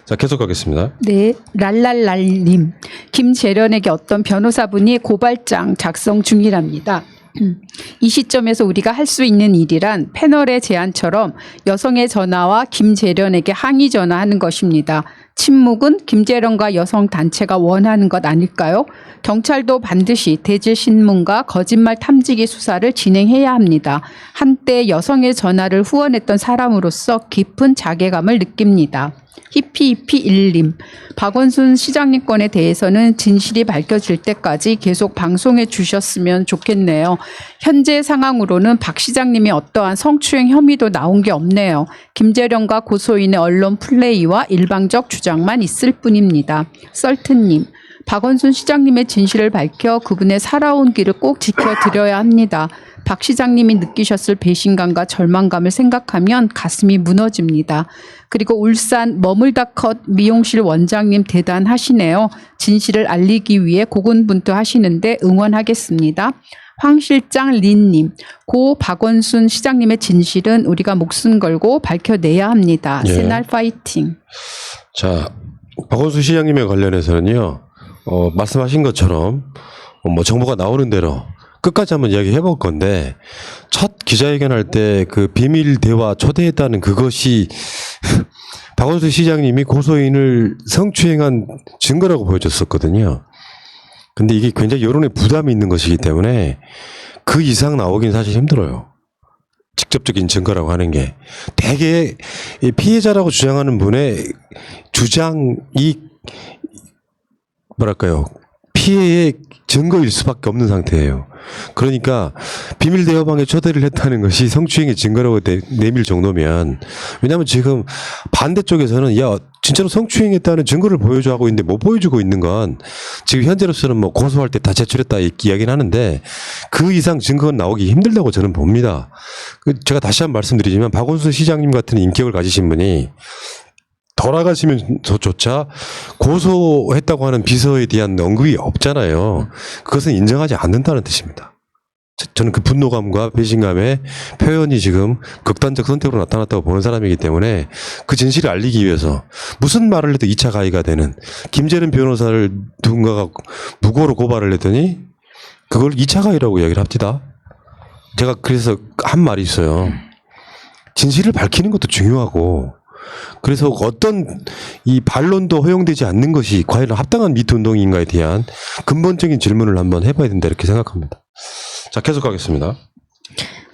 자, 계속 가겠습니다. 네, 랄랄랄님. 김재련에게 어떤 변호사분이 고발장 작성 중이랍니다. 이 시점에서 우리가 할 수 있는 일이란 패널의 제안처럼 여성의 전화와 김재련에게 항의 전화하는 것입니다. 침묵은 김재련과 여성 단체가 원하는 것 아닐까요? 경찰도 반드시 대질 신문과 거짓말 탐지기 수사를 진행해야 합니다. 한때 여성의 전화를 후원했던 사람으로서 깊은 자괴감을 느낍니다. 히피히피1님. 박원순 시장님 건에 대해서는 진실이 밝혀질 때까지 계속 방송해 주셨으면 좋겠네요. 현재 상황으로는 박 시장님이 어떠한 성추행 혐의도 나온 게 없네요. 김재련과 고소인의 언론 플레이와 일방적 주장만 있을 뿐입니다. 썰트님. 박원순 시장님의 진실을 밝혀 그분의 살아온 길을 꼭 지켜드려야 합니다. 박 시장님이 느끼셨을 배신감과 절망감을 생각하면 가슴이 무너집니다. 그리고 울산 머물다컷 미용실 원장님 대단하시네요. 진실을 알리기 위해 고군분투하시는데 응원하겠습니다. 황 실장 린님, 고 박원순 시장님의 진실은 우리가 목숨 걸고 밝혀내야 합니다. 예. 새날 파이팅. 자, 박원순 시장님에 관련해서는요, 말씀하신 것처럼 뭐 정보가 나오는 대로 끝까지 한번 이야기해 볼 건데 첫 기자회견할 때 그 비밀 대화 초대했다는 그것이 박원순 시장님이 고소인을 성추행한 증거라고 보여줬었거든요. 근데 이게 굉장히 여론에 부담이 있는 것이기 때문에 그 이상 나오긴 사실 힘들어요. 직접적인 증거라고 하는 게 대개 이 피해자라고 주장하는 분의 주장이 뭐랄까요, 피해의 증거일 수밖에 없는 상태예요. 그러니까 비밀 대화방에 초대를 했다는 것이 성추행의 증거라고 내밀 정도면, 왜냐하면 지금 반대쪽에서는 야 진짜로 성추행했다는 증거를 보여줘 하고 있는데 못 보여주고 있는 건 지금 현재로서는 뭐 고소할 때 다 제출했다 이야기는 하는데 그 이상 증거는 나오기 힘들다고 저는 봅니다. 제가 다시 한번 말씀드리지만 박원순 시장님 같은 인격을 가지신 분이 돌아가시면서조차 고소했다고 하는 비서에 대한 언급이 없잖아요. 그것은 인정하지 않는다는 뜻입니다. 저는 그 분노감과 배신감의 표현이 지금 극단적 선택으로 나타났다고 보는 사람이기 때문에 그 진실을 알리기 위해서 무슨 말을 해도 2차 가해가 되는 김재련 변호사를 누군가가 무고로 고발을 했더니 그걸 2차 가해라고 이야기를 합니다. 제가 그래서 한 말이 있어요. 진실을 밝히는 것도 중요하고, 그래서 어떤 이 반론도 허용되지 않는 것이 과연 합당한 미투 운동인가에 대한 근본적인 질문을 한번 해봐야 된다 이렇게 생각합니다. 자, 계속 가겠습니다.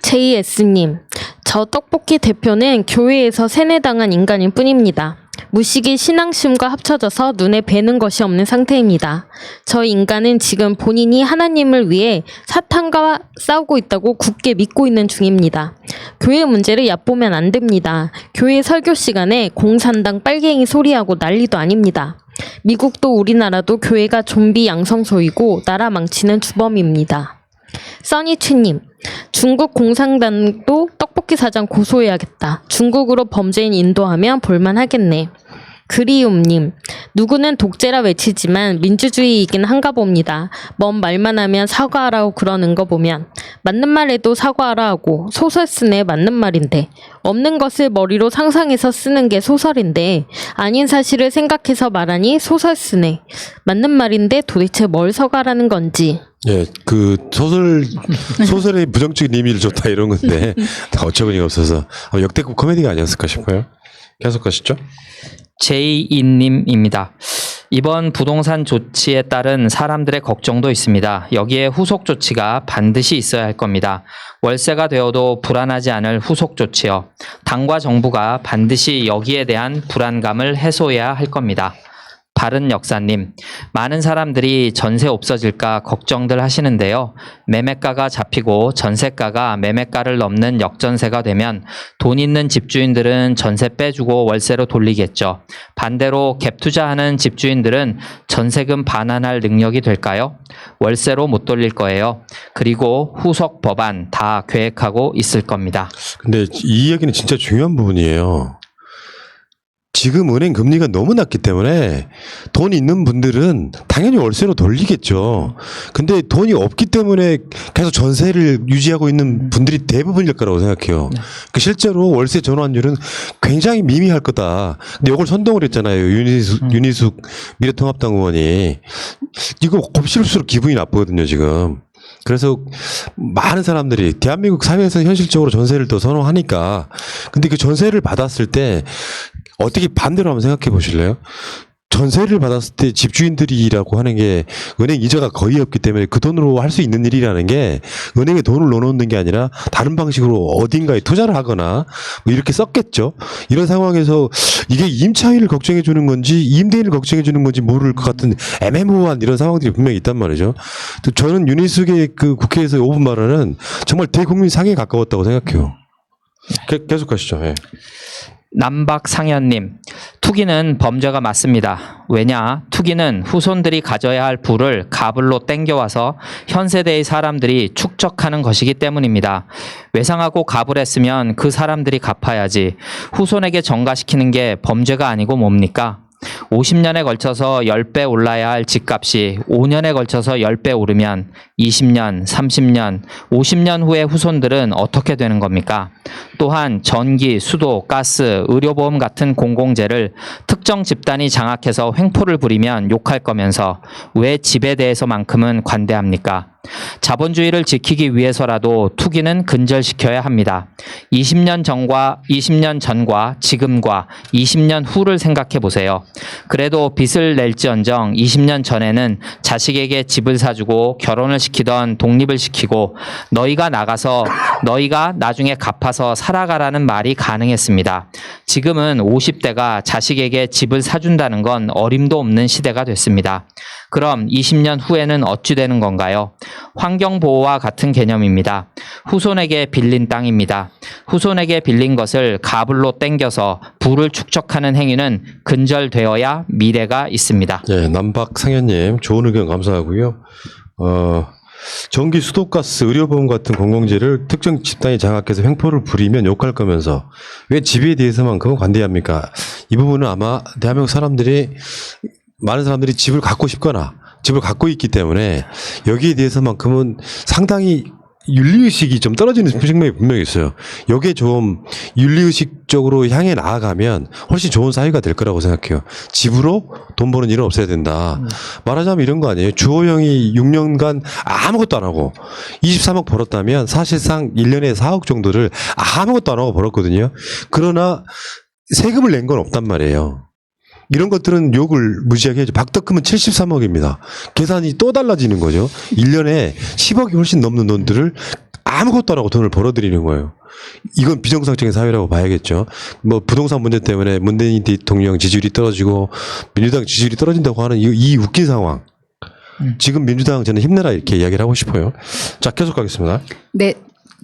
JS님, 저 떡볶이 대표는 교회에서 세뇌당한 인간일 뿐입니다. 무식이 신앙심과 합쳐져서 눈에 뵈는 것이 없는 상태입니다. 저 인간은 지금 본인이 하나님을 위해 사탄과 싸우고 있다고 굳게 믿고 있는 중입니다. 교회 문제를 얕보면 안 됩니다. 교회 설교 시간에 공산당 빨갱이 소리하고 난리도 아닙니다. 미국도 우리나라도 교회가 좀비 양성소이고 나라 망치는 주범입니다. 써니치님, 중국 공산당도 떡볶이 사장 고소해야겠다. 중국으로 범죄인 인도하면 볼만하겠네. 그리움님, 누구는 독재라 외치지만 민주주의이긴 한가 봅니다. 뭔 말만 하면 사과하라고 그러는 거 보면 맞는 말에도 사과하라 하고 소설 쓰네 맞는 말인데 없는 것을 머리로 상상해서 쓰는 게 소설인데 아닌 사실을 생각해서 말하니 소설 쓰네. 맞는 말인데 도대체 뭘 서가라는 건지. 예, 그 소설의 부정적인 의미를 줬다 이런 건데 어처구니가 없어서 역대급 코미디가 아니었을까 싶어요. 계속 가시죠. 제이인님입니다. 이번 부동산 조치에 따른 사람들의 걱정도 있습니다. 여기에 후속 조치가 반드시 있어야 할 겁니다. 월세가 되어도 불안하지 않을 후속 조치요. 당과 정부가 반드시 여기에 대한 불안감을 해소해야 할 겁니다. 바른 역사님, 많은 사람들이 전세 없어질까 걱정들 하시는데요. 매매가가 잡히고 전세가가 매매가를 넘는 역전세가 되면 돈 있는 집주인들은 전세 빼주고 월세로 돌리겠죠. 반대로 갭 투자하는 집주인들은 전세금 반환할 능력이 될까요? 월세로 못 돌릴 거예요. 그리고 후속 법안 다 계획하고 있을 겁니다. 근데 이 이야기는 진짜 중요한 부분이에요. 지금 은행 금리가 너무 낮기 때문에 돈이 있는 분들은 당연히 월세로 돌리겠죠. 근데 돈이 없기 때문에 계속 전세를 유지하고 있는 분들이 대부분일 거라고 생각해요. 그 실제로 월세 전환율은 굉장히 미미할 거다. 근데 이걸 선동을 했잖아요. 윤희숙 미래통합당 의원이. 이거 곱씹을수록 기분이 나쁘거든요, 지금. 그래서 많은 사람들이 대한민국 사회에서 현실적으로 전세를 더 선호하니까, 근데 그 전세를 받았을 때 어떻게 반대로 한번 생각해 보실래요? 전세를 받았을 때 집주인들이라고 하는 게 은행 이자가 거의 없기 때문에 그 돈으로 할 수 있는 일이라는 게 은행에 돈을 넣어놓는 게 아니라 다른 방식으로 어딘가에 투자를 하거나 뭐 이렇게 썼겠죠. 이런 상황에서 이게 임차인을 걱정해 주는 건지 임대인을 걱정해 주는 건지 모를 것 같은 애매모호한 이런 상황들이 분명히 있단 말이죠. 또 저는 윤희숙의 그 국회에서 5분 발언은 정말 대국민 상에 가까웠다고 생각해요. 계속 가시죠. 예. 남박상현님, 투기는 범죄가 맞습니다. 왜냐? 투기는 후손들이 가져야 할 부를 가불로 땡겨와서 현 세대의 사람들이 축적하는 것이기 때문입니다. 외상하고 가불했으면 그 사람들이 갚아야지. 후손에게 전가시키는 게 범죄가 아니고 뭡니까? 50년에 걸쳐서 10배 올라야 할 집값이 5년에 걸쳐서 10배 오르면 20년, 30년, 50년 후에 후손들은 어떻게 되는 겁니까? 또한 전기, 수도, 가스, 의료보험 같은 공공재를 특정 집단이 장악해서 횡포를 부리면 욕할 거면서 왜 집에 대해서만큼은 관대합니까? 자본주의를 지키기 위해서라도 투기는 근절시켜야 합니다. 20년 전과 지금과 20년 후를 생각해 보세요. 그래도 빚을 낼지언정 20년 전에는 자식에게 집을 사주고 결혼을 시키던 독립을 시키고 너희가 나중에 갚아서 살아가라는 말이 가능했습니다. 지금은 50대가 자식에게 집을 사준다는 건 어림도 없는 시대가 됐습니다. 그럼 20년 후에는 어찌 되는 건가요? 환경보호와 같은 개념입니다. 후손에게 빌린 땅입니다. 후손에게 빌린 것을 가불로 땡겨서 부를 축적하는 행위는 근절되어야 미래가 있습니다. 네, 남박상현님 좋은 의견 감사하고요. 전기, 수도가스, 의료보험 같은 공공재를 특정 집단이 장악해서 횡포를 부리면 욕할 거면서 왜 집에 대해서만큼은 관대합니까? 이 부분은 아마 대한민국 많은 사람들이 집을 갖고 싶거나 집을 갖고 있기 때문에 여기에 대해서만큼은 상당히 윤리의식이 좀 떨어지는 측면이 분명히 있어요. 여기에 좀 윤리의식적으로 향해 나아가면 훨씬 좋은 사회가 될 거라고 생각해요. 집으로 돈 버는 일은 없어야 된다. 말하자면 이런 거 아니에요. 주호영이 6년간 아무것도 안 하고 23억 벌었다면 사실상 1년에 4억 정도를 아무것도 안 하고 벌었거든요. 그러나 세금을 낸 건 없단 말이에요. 이런 것들은 욕을 무지하게 해야죠. 박덕금은 73억입니다. 계산이 또 달라지는 거죠. 1년에 10억이 훨씬 넘는 돈들을 아무것도 안 하고 돈을 벌어들이는 거예요. 이건 비정상적인 사회라고 봐야겠죠. 뭐 부동산 문제 때문에 문재인 대통령 지지율이 떨어지고 민주당 지지율이 떨어진다고 하는 이 웃긴 상황. 지금 민주당 저는 힘내라 이렇게 이야기를 하고 싶어요. 자, 계속 가겠습니다. 네.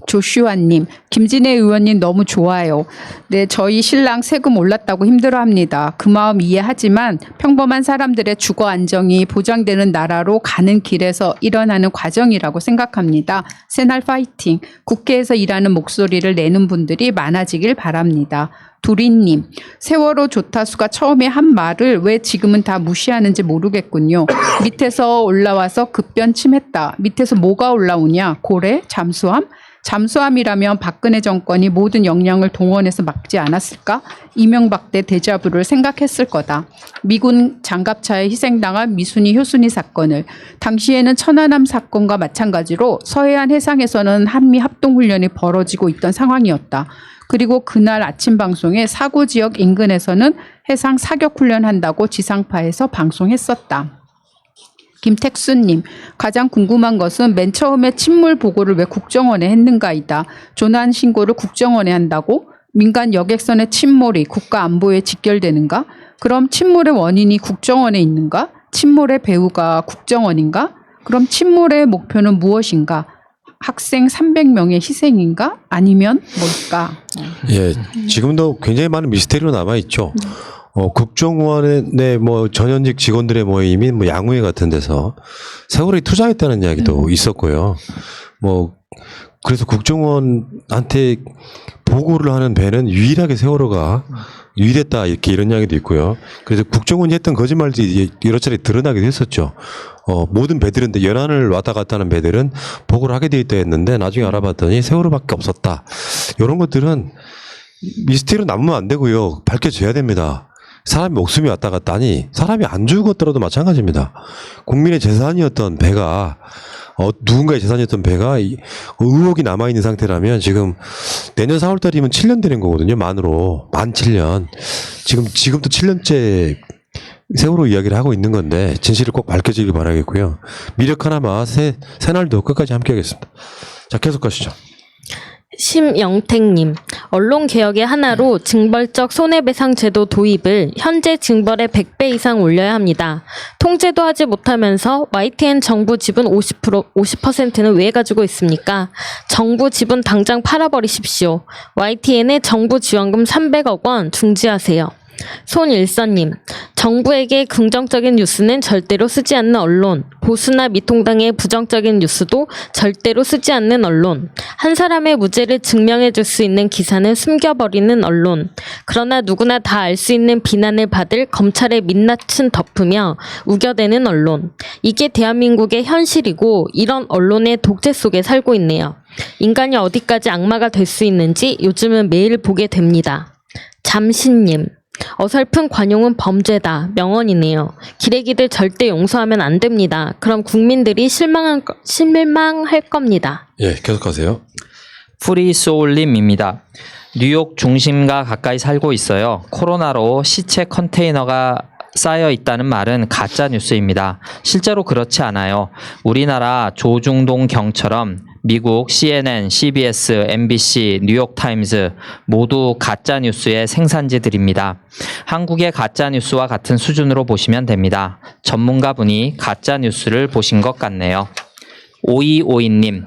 조슈아님, 김진애 의원님 너무 좋아요. 네, 저희 신랑 세금 올랐다고 힘들어합니다. 그 마음 이해하지만 평범한 사람들의 주거 안정이 보장되는 나라로 가는 길에서 일어나는 과정이라고 생각합니다. 새날 파이팅. 국회에서 일하는 목소리를 내는 분들이 많아지길 바랍니다. 두리님, 세월호 조타수가 처음에 한 말을 왜 지금은 다 무시하는지 모르겠군요. 밑에서 올라와서 급변침했다. 밑에서 뭐가 올라오냐? 고래? 잠수함? 잠수함이라면 박근혜 정권이 모든 역량을 동원해서 막지 않았을까? 이명박 때 데자부를 생각했을 거다. 미군 장갑차에 희생당한 미순이 효순이 사건을 당시에는 천안함 사건과 마찬가지로 서해안 해상에서는 한미 합동훈련이 벌어지고 있던 상황이었다. 그리고 그날 아침 방송에 사고 지역 인근에서는 해상 사격훈련한다고 지상파에서 방송했었다. 김택수님, 가장 궁금한 것은 맨 처음에 침몰 보고를 왜 국정원에 했는가이다. 조난 신고를 국정원에 한다고? 민간 여객선의 침몰이 국가 안보에 직결되는가? 그럼 침몰의 원인이 국정원에 있는가? 침몰의 배후가 국정원인가? 그럼 침몰의 목표는 무엇인가? 학생 300명의 희생인가? 아니면 뭘까? 예, 지금도 굉장히 많은 미스테리로 남아 있죠. 국정원의 뭐 전현직 직원들의 모임인 뭐 양우회 같은 데서 세월이 투자했다는 이야기도 있었고요. 뭐 그래서 국정원한테 보고를 하는 배는 유일하게 세월호가 유일했다 이렇게 이런 이야기도 있고요. 그래서 국정원이 했던 거짓말들이 여러 차례 드러나기도 했었죠. 모든 배들은 연안을 왔다 갔다 하는 배들은 보고를 하게 돼 있다 했는데 나중에 알아봤더니 세월호밖에 없었다. 이런 것들은 미스테리로 남으면 안 되고요. 밝혀져야 됩니다. 사람이 목숨이 왔다 갔다 하니 사람이 안 죽었더라도 마찬가지입니다. 국민의 재산이었던 배가 누군가의 재산이었던 배가 의혹이 남아있는 상태라면 지금 내년 4월달이면 7년 되는 거거든요. 만으로. 만 7년. 지금도 7년째 세월호 이야기를 하고 있는 건데 진실을 꼭 밝혀지길 바라겠고요. 미력 하나마 새날도 끝까지 함께 하겠습니다. 자, 계속 가시죠. 심영택님, 언론개혁의 하나로 징벌적 손해배상 제도 도입을 현재 징벌의 100배 이상 올려야 합니다. 통제도 하지 못하면서 YTN 정부 지분 50%는 왜 가지고 있습니까? 정부 지분 당장 팔아버리십시오. YTN의 정부 지원금 300억 원 중지하세요. 손일선님, 정부에게 긍정적인 뉴스는 절대로 쓰지 않는 언론, 보수나 미통당의 부정적인 뉴스도 절대로 쓰지 않는 언론, 한 사람의 무죄를 증명해 줄 수 있는 기사는 숨겨버리는 언론, 그러나 누구나 다 알 수 있는 비난을 받을 검찰의 민낯은 덮으며 우겨대는 언론, 이게 대한민국의 현실이고 이런 언론의 독재 속에 살고 있네요. 인간이 어디까지 악마가 될 수 있는지 요즘은 매일 보게 됩니다. 잠신님, 어설픈 관용은 범죄다. 명언이네요. 기레기들 절대 용서하면 안 됩니다. 그럼 국민들이 실망할 겁니다. 예, 계속하세요. 프리소울님입니다. 뉴욕 중심가 가까이 살고 있어요. 코로나로 시체 컨테이너가 쌓여 있다는 말은 가짜 뉴스입니다. 실제로 그렇지 않아요. 우리나라 조중동 경처럼 미국 CNN, CBS, MBC, 뉴욕타임즈 모두 가짜뉴스의 생산지들입니다. 한국의 가짜뉴스와 같은 수준으로 보시면 됩니다. 전문가분이 가짜뉴스를 보신 것 같네요. 5252님,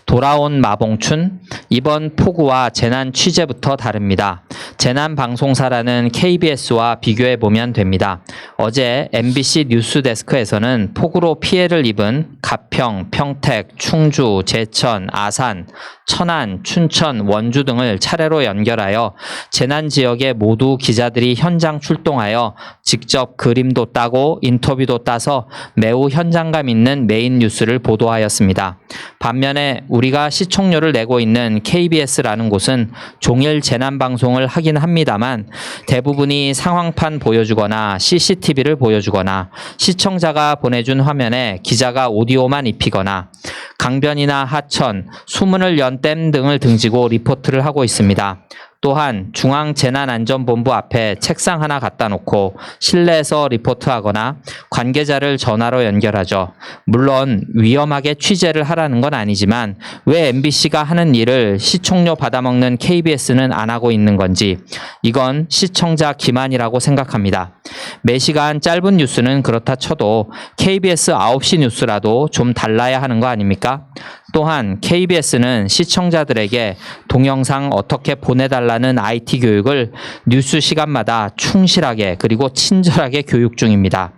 돌아온 마봉춘, 이번 폭우와 재난 취재부터 다릅니다. 재난 방송사라는 KBS와 비교해보면 됩니다. 어제 MBC 뉴스데스크에서는 폭우로 피해를 입은 가평, 평택, 충주, 제천, 아산, 천안, 춘천, 원주 등을 차례로 연결하여 재난 지역에 모두 기자들이 현장 출동하여 직접 그림도 따고 인터뷰도 따서 매우 현장감 있는 메인 뉴스를 보도하였습니다. 반면에 우리가 시청료를 내고 있는 KBS라는 곳은 종일 재난 방송을 하긴 합니다만 대부분이 상황판 보여주거나 CCTV를 보여주거나 시청자가 보내준 화면에 기자가 오디오만 입히거나 강변이나 하천, 수문을 연 댐 등을 등지고 리포트를 하고 있습니다. 또한 중앙재난안전본부 앞에 책상 하나 갖다 놓고 실내에서 리포트하거나 관계자를 전화로 연결하죠. 물론 위험하게 취재를 하라는 건 아니지만 왜 MBC가 하는 일을 시청료 받아먹는 KBS는 안 하고 있는 건지 이건 시청자 기만이라고 생각합니다. 매시간 짧은 뉴스는 그렇다 쳐도 KBS 9시 뉴스라도 좀 달라야 하는 거 아닙니까? 또한 KBS는 시청자들에게 동영상 어떻게 보내달라는 IT 교육을 뉴스 시간마다 충실하게 그리고 친절하게 교육 중입니다.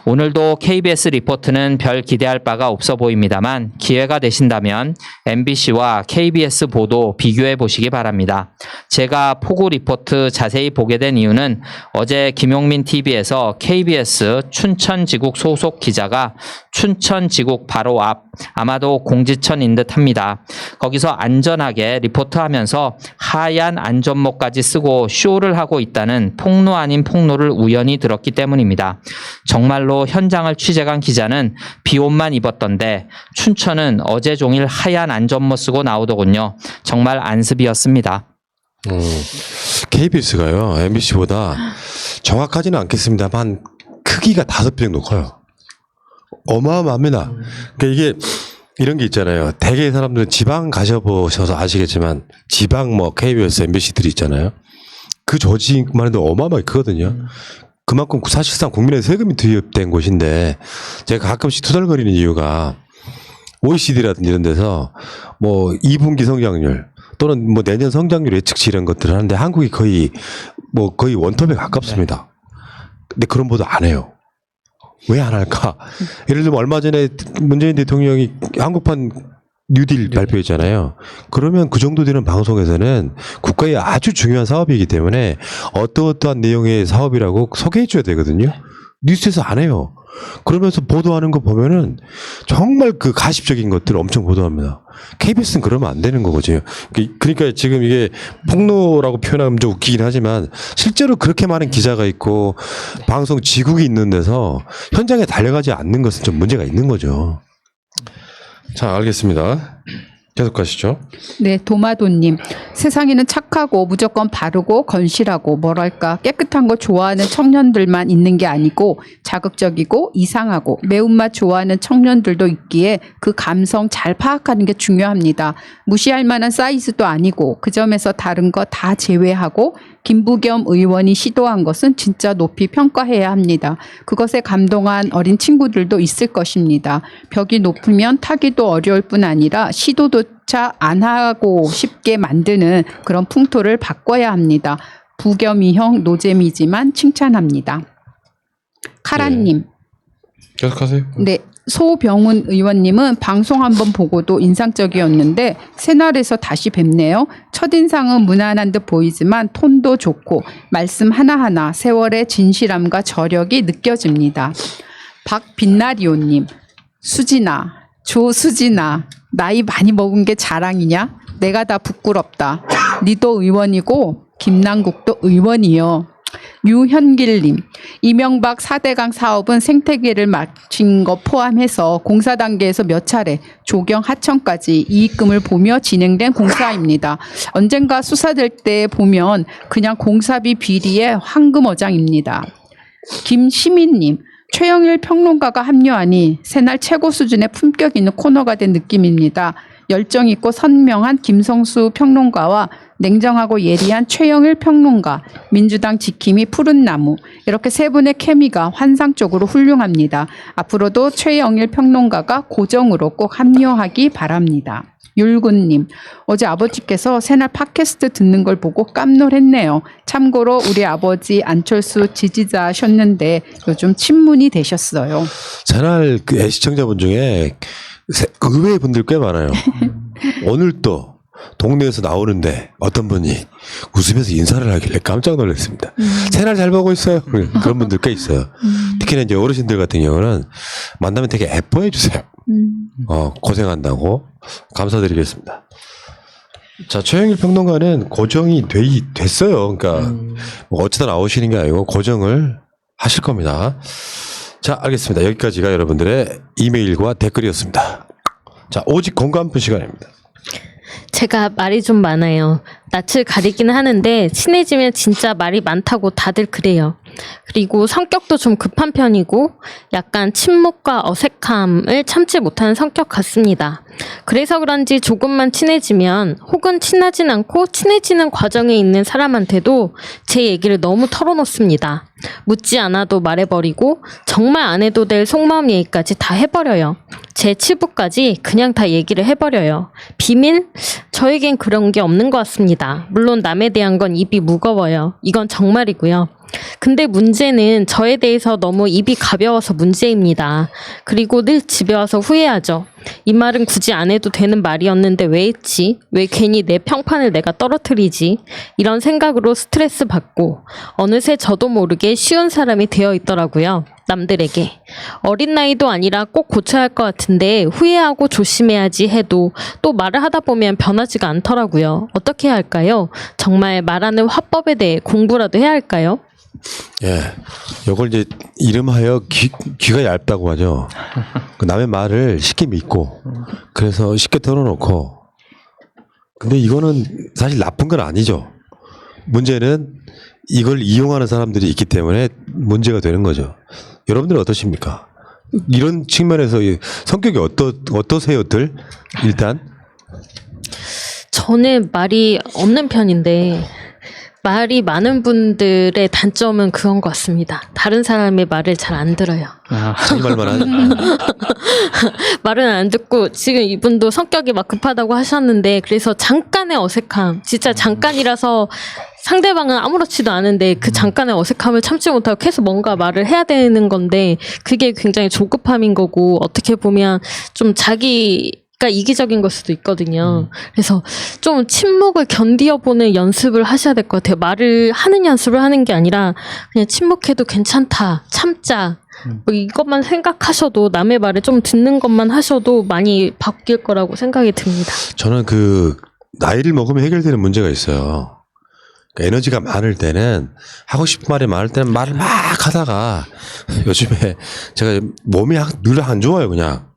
오늘도 KBS 리포트는 별 기대할 바가 없어 보입니다만 기회가 되신다면 MBC와 KBS 보도 비교해 보시기 바랍니다. 제가 폭우 리포트 자세히 보게 된 이유는 어제 김용민 TV에서 KBS 춘천지국 소속 기자가 춘천지국 바로 앞 아마도 공지천인 듯합니다. 거기서 안전하게 리포트하면서 하얀 안전모까지 쓰고 쇼를 하고 있다는 폭로 아닌 폭로를 우연히 들었기 때문입니다. 정말로 현장을 취재간 기자는 비옷만 입었던데 춘천은 어제 종일 하얀 안전모 쓰고 나오더군요. 정말 안습이었습니다. KBS가요, MBC보다 정확하지는 않겠습니다만 크기가 5배 정도 커요. 어마어마합니다. 그러니까 이게 이런 게 있잖아요. 대개 사람들은 지방 가셔보셔서 아시겠지만 지방 뭐 KBS, MBC들이 있잖아요. 그 조직만 해도 어마어마하게 크거든요. 그만큼 사실상 국민의 세금이 투입된 곳인데 제가 가끔씩 투덜거리는 이유가 OECD라든지 이런 데서 뭐 2분기 성장률 또는 뭐 내년 성장률 예측치 이런 것들을 하는데 한국이 거의 원톱에 가깝습니다. 근데 그런 보도 안 해요. 왜 안 할까? 예를 들면 얼마 전에 문재인 대통령이 한국판 뉴딜 발표했잖아요. 그러면 그 정도 되는 방송에서는 국가의 아주 중요한 사업이기 때문에 어떠어떠한 내용의 사업이라고 소개해줘야 되거든요. 뉴스에서 안 해요. 그러면서 보도하는 거 보면은 정말 그 가십적인 것들을 엄청 보도합니다. KBS는 그러면 안 되는 거거든요. 그러니까 지금 이게 폭로라고 표현하면 좀 웃기긴 하지만 실제로 그렇게 많은 기자가 있고 방송 지국이 있는 데서 현장에 달려가지 않는 것은 좀 문제가 있는 거죠. 자, 알겠습니다. 계속 가시죠. 네, 도마도님. 세상에는 착하고 무조건 바르고 건실하고 뭐랄까 깨끗한 거 좋아하는 청년들만 있는 게 아니고 자극적이고 이상하고 매운맛 좋아하는 청년들도 있기에 그 감성 잘 파악하는 게 중요합니다. 무시할 만한 사이즈도 아니고 그 점에서 다른 거 다 제외하고 김부겸 의원이 시도한 것은 진짜 높이 평가해야 합니다. 그것에 감동한 어린 친구들도 있을 것입니다. 벽이 높으면 타기도 어려울 뿐 아니라 시도조차 안 하고 싶게 만드는 그런 풍토를 바꿔야 합니다. 부겸이형 노잼이지만 칭찬합니다. 카라님. 계속하세요. 네. 소병훈 의원님은 방송 한번 보고도 인상적이었는데 새날에서 다시 뵙네요. 첫인상은 무난한 듯 보이지만 톤도 좋고 말씀 하나하나 세월의 진실함과 저력이 느껴집니다. 박빛나리오님. 수진아, 조수진아, 나이 많이 먹은 게 자랑이냐? 내가 다 부끄럽다. 니도 의원이고 김남국도 의원이요. 유현길님. 이명박 4대강 사업은 생태계를 마친 것 포함해서 공사 단계에서 몇 차례 조경 하청까지 이익금을 보며 진행된 공사입니다. 언젠가 수사될 때 보면 그냥 공사비 비리의 황금어장입니다. 김시민님. 최영일 평론가가 합류하니 새날 최고 수준의 품격 있는 코너가 된 느낌입니다. 열정 있고 선명한 김성수 평론가와 냉정하고 예리한 최영일 평론가, 민주당 지킴이 푸른 나무 이렇게 세 분의 케미가 환상적으로 훌륭합니다. 앞으로도 최영일 평론가가 고정으로 꼭 합류하기 바랍니다. 율군님, 어제 아버지께서 새날 팟캐스트 듣는 걸 보고 깜놀했네요. 참고로 우리 아버지 안철수 지지자셨는데 요즘 친문이 되셨어요. 새날 그 애시청자분 중에 의외의 분들 꽤 많아요. 오늘 또 동네에서 나오는데 어떤 분이 웃으면서 인사를 하길래 깜짝 놀랐습니다. 새날 잘 보고 있어요. 그런 분들 꽤 있어요. 특히나 이제 어르신들 같은 경우는 만나면 되게 예뻐해 주세요. 고생한다고. 감사드리겠습니다. 자, 최영일 평론가는 고정이 됐어요. 그러니까 뭐 어쩌다 나오시는 게 아니고 고정을 하실 겁니다. 자, 알겠습니다. 여기까지가 여러분들의 이메일과 댓글이었습니다. 자, 오직 공감분 시간입니다. 제가 말이 좀 많아요. 낯을 가리기는 하는데 친해지면 진짜 말이 많다고 다들 그래요. 그리고 성격도 좀 급한 편이고 약간 침묵과 어색함을 참지 못하는 성격 같습니다. 그래서 그런지 조금만 친해지면 혹은 친하진 않고 친해지는 과정에 있는 사람한테도 제 얘기를 너무 털어놓습니다. 묻지 않아도 말해버리고 정말 안 해도 될 속마음 얘기까지 다 해버려요. 제 치부까지 그냥 다 얘기를 해버려요. 비밀? 저에겐 그런 게 없는 것 같습니다. 물론 남에 대한 건 입이 무거워요. 이건 정말이고요. 근데 문제는 저에 대해서 너무 입이 가벼워서 문제입니다. 그리고 늘 집에 와서 후회하죠. 이 말은 굳이 안 해도 되는 말이었는데 왜 했지? 왜 괜히 내 평판을 내가 떨어뜨리지? 이런 생각으로 스트레스 받고 어느새 저도 모르게 쉬운 사람이 되어 있더라고요. 남들에게. 어린 나이도 아니라 꼭 고쳐야 할 것 같은데 후회하고 조심해야지 해도 또 말을 하다 보면 변하지가 않더라고요. 어떻게 해야 할까요? 정말 말하는 화법에 대해 공부라도 해야 할까요? 예. 요걸 이제 이름하여 귀가 얇다고 하죠. 그 남의 말을 쉽게 믿고 그래서 쉽게 털어놓고 근데 이거는 사실 나쁜 건 아니죠. 문제는 이걸 이용하는 사람들이 있기 때문에 문제가 되는 거죠. 여러분들은 어떠십니까? 이런 측면에서 성격이 어떠세요들? 일단 저는 말이 없는 편인데 말이 많은 분들의 단점은 그런 것 같습니다. 다른 사람의 말을 잘 안 들어요. 자기 말만 하지. 말은 안 듣고 지금 이분도 성격이 막 급하다고 하셨는데 그래서 잠깐의 어색함, 진짜 잠깐이라서 상대방은 아무렇지도 않은데 그 잠깐의 어색함을 참지 못하고 계속 뭔가 말을 해야 되는 건데 그게 굉장히 조급함인 거고 어떻게 보면 좀 자기가 이기적인 걸 수도 있거든요. 그래서 좀 침묵을 견디어보는 연습을 하셔야 될 것 같아요. 말을 하는 연습을 하는 게 아니라 그냥 침묵해도 괜찮다, 참자. 뭐 이것만 생각하셔도 남의 말을 좀 듣는 것만 하셔도 많이 바뀔 거라고 생각이 듭니다. 저는 그 나이를 먹으면 해결되는 문제가 있어요. 그러니까 에너지가 많을 때는 하고 싶은 말이 많을 때는 말을 막 하다가 요즘에 제가 몸이 늘 안 좋아요 그냥.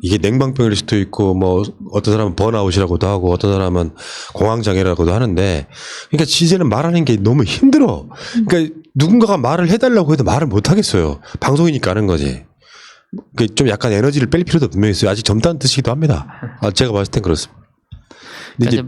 이게 냉방병일 수도 있고 뭐 어떤 사람은 번아웃이라고도 하고 어떤 사람은 공황장애라고도 하는데 그러니까 이제는 말하는 게 너무 힘들어. 그러니까 누군가가 말을 해달라고 해도 말을 못 하겠어요. 방송이니까 하는 거지. 좀 약간 에너지를 뺄 필요도 분명히 있어요. 아직 젊다는 뜻이기도 합니다. 제가 봤을 땐 그렇습니다. 근데 이제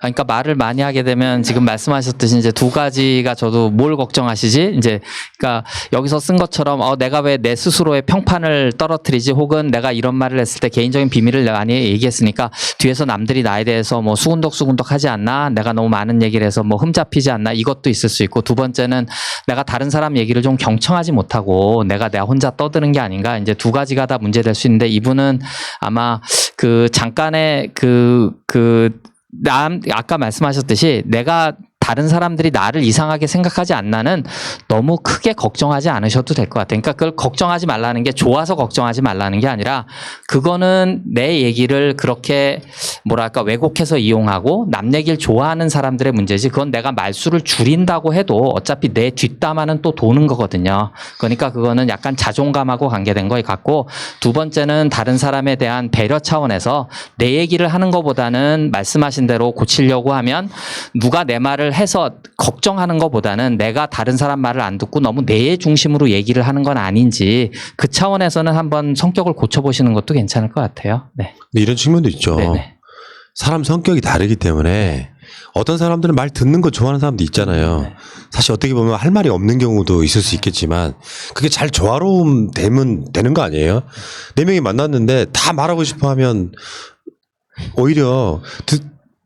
그러니까 말을 많이 하게 되면 지금 말씀하셨듯이 이제 두 가지가 저도 뭘 걱정하시지? 이제 그러니까 여기서 쓴 것처럼 내가 왜 내 스스로의 평판을 떨어뜨리지 혹은 내가 이런 말을 했을 때 개인적인 비밀을 많이 얘기했으니까 뒤에서 남들이 나에 대해서 뭐 수군덕수군덕 하지 않나? 내가 너무 많은 얘기를 해서 뭐 흠잡히지 않나? 이것도 있을 수 있고 두 번째는 내가 다른 사람 얘기를 좀 경청하지 못하고 내가 혼자 떠드는 게 아닌가? 이제 두 가지가 다 문제될 수 있는데 이분은 아마 그 잠깐의 아까 말씀하셨듯이 내가 다른 사람들이 나를 이상하게 생각하지 않나는 너무 크게 걱정하지 않으셔도 될 것 같아요. 그러니까 그걸 걱정하지 말라는 게 좋아서 걱정하지 말라는 게 아니라 그거는 내 얘기를 그렇게 뭐랄까 왜곡해서 이용하고 남 얘기를 좋아하는 사람들의 문제지 그건 내가 말수를 줄인다고 해도 어차피 내 뒷담화는 또 도는 거거든요. 그러니까 그거는 약간 자존감하고 관계된 것 같고 두 번째는 다른 사람에 대한 배려 차원에서 내 얘기를 하는 것보다는 말씀하신 대로 고치려고 하면 누가 내 말을 해서 걱정하는 것보다는 내가 다른 사람 말을 안 듣고 너무 내 중심으로 얘기를 하는 건 아닌지 그 차원에서는 한번 성격을 고쳐보시는 것도 괜찮을 것 같아요. 네. 이런 측면도 있죠. 네네. 사람 성격이 다르기 때문에 어떤 사람들은 말 듣는 거 좋아하는 사람도 있잖아요. 네. 사실 어떻게 보면 할 말이 없는 경우도 있을 수 있겠지만 그게 잘 조화로움 되면 되는 거 아니에요? 4명이 만났는데 다 말하고 싶어 하면 오히려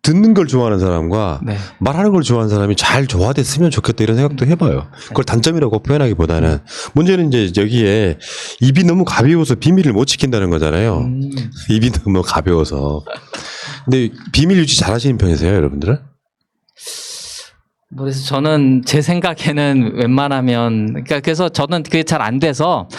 듣는 걸 좋아하는 사람과 네. 말하는 걸 좋아하는 사람이 잘 조화됐으면 좋겠다 이런 생각도 해봐요. 그걸 단점이라고 표현하기보다는 문제는 이제 여기에 입이 너무 가벼워서 비밀을 못 지킨다는 거잖아요. 입이 너무 가벼워서. 근데 비밀 유지 잘 하시는 편이세요, 여러분들은? 그래서 저는 제 생각에는 웬만하면 그러니까 그래서 저는 그게 잘 안 돼서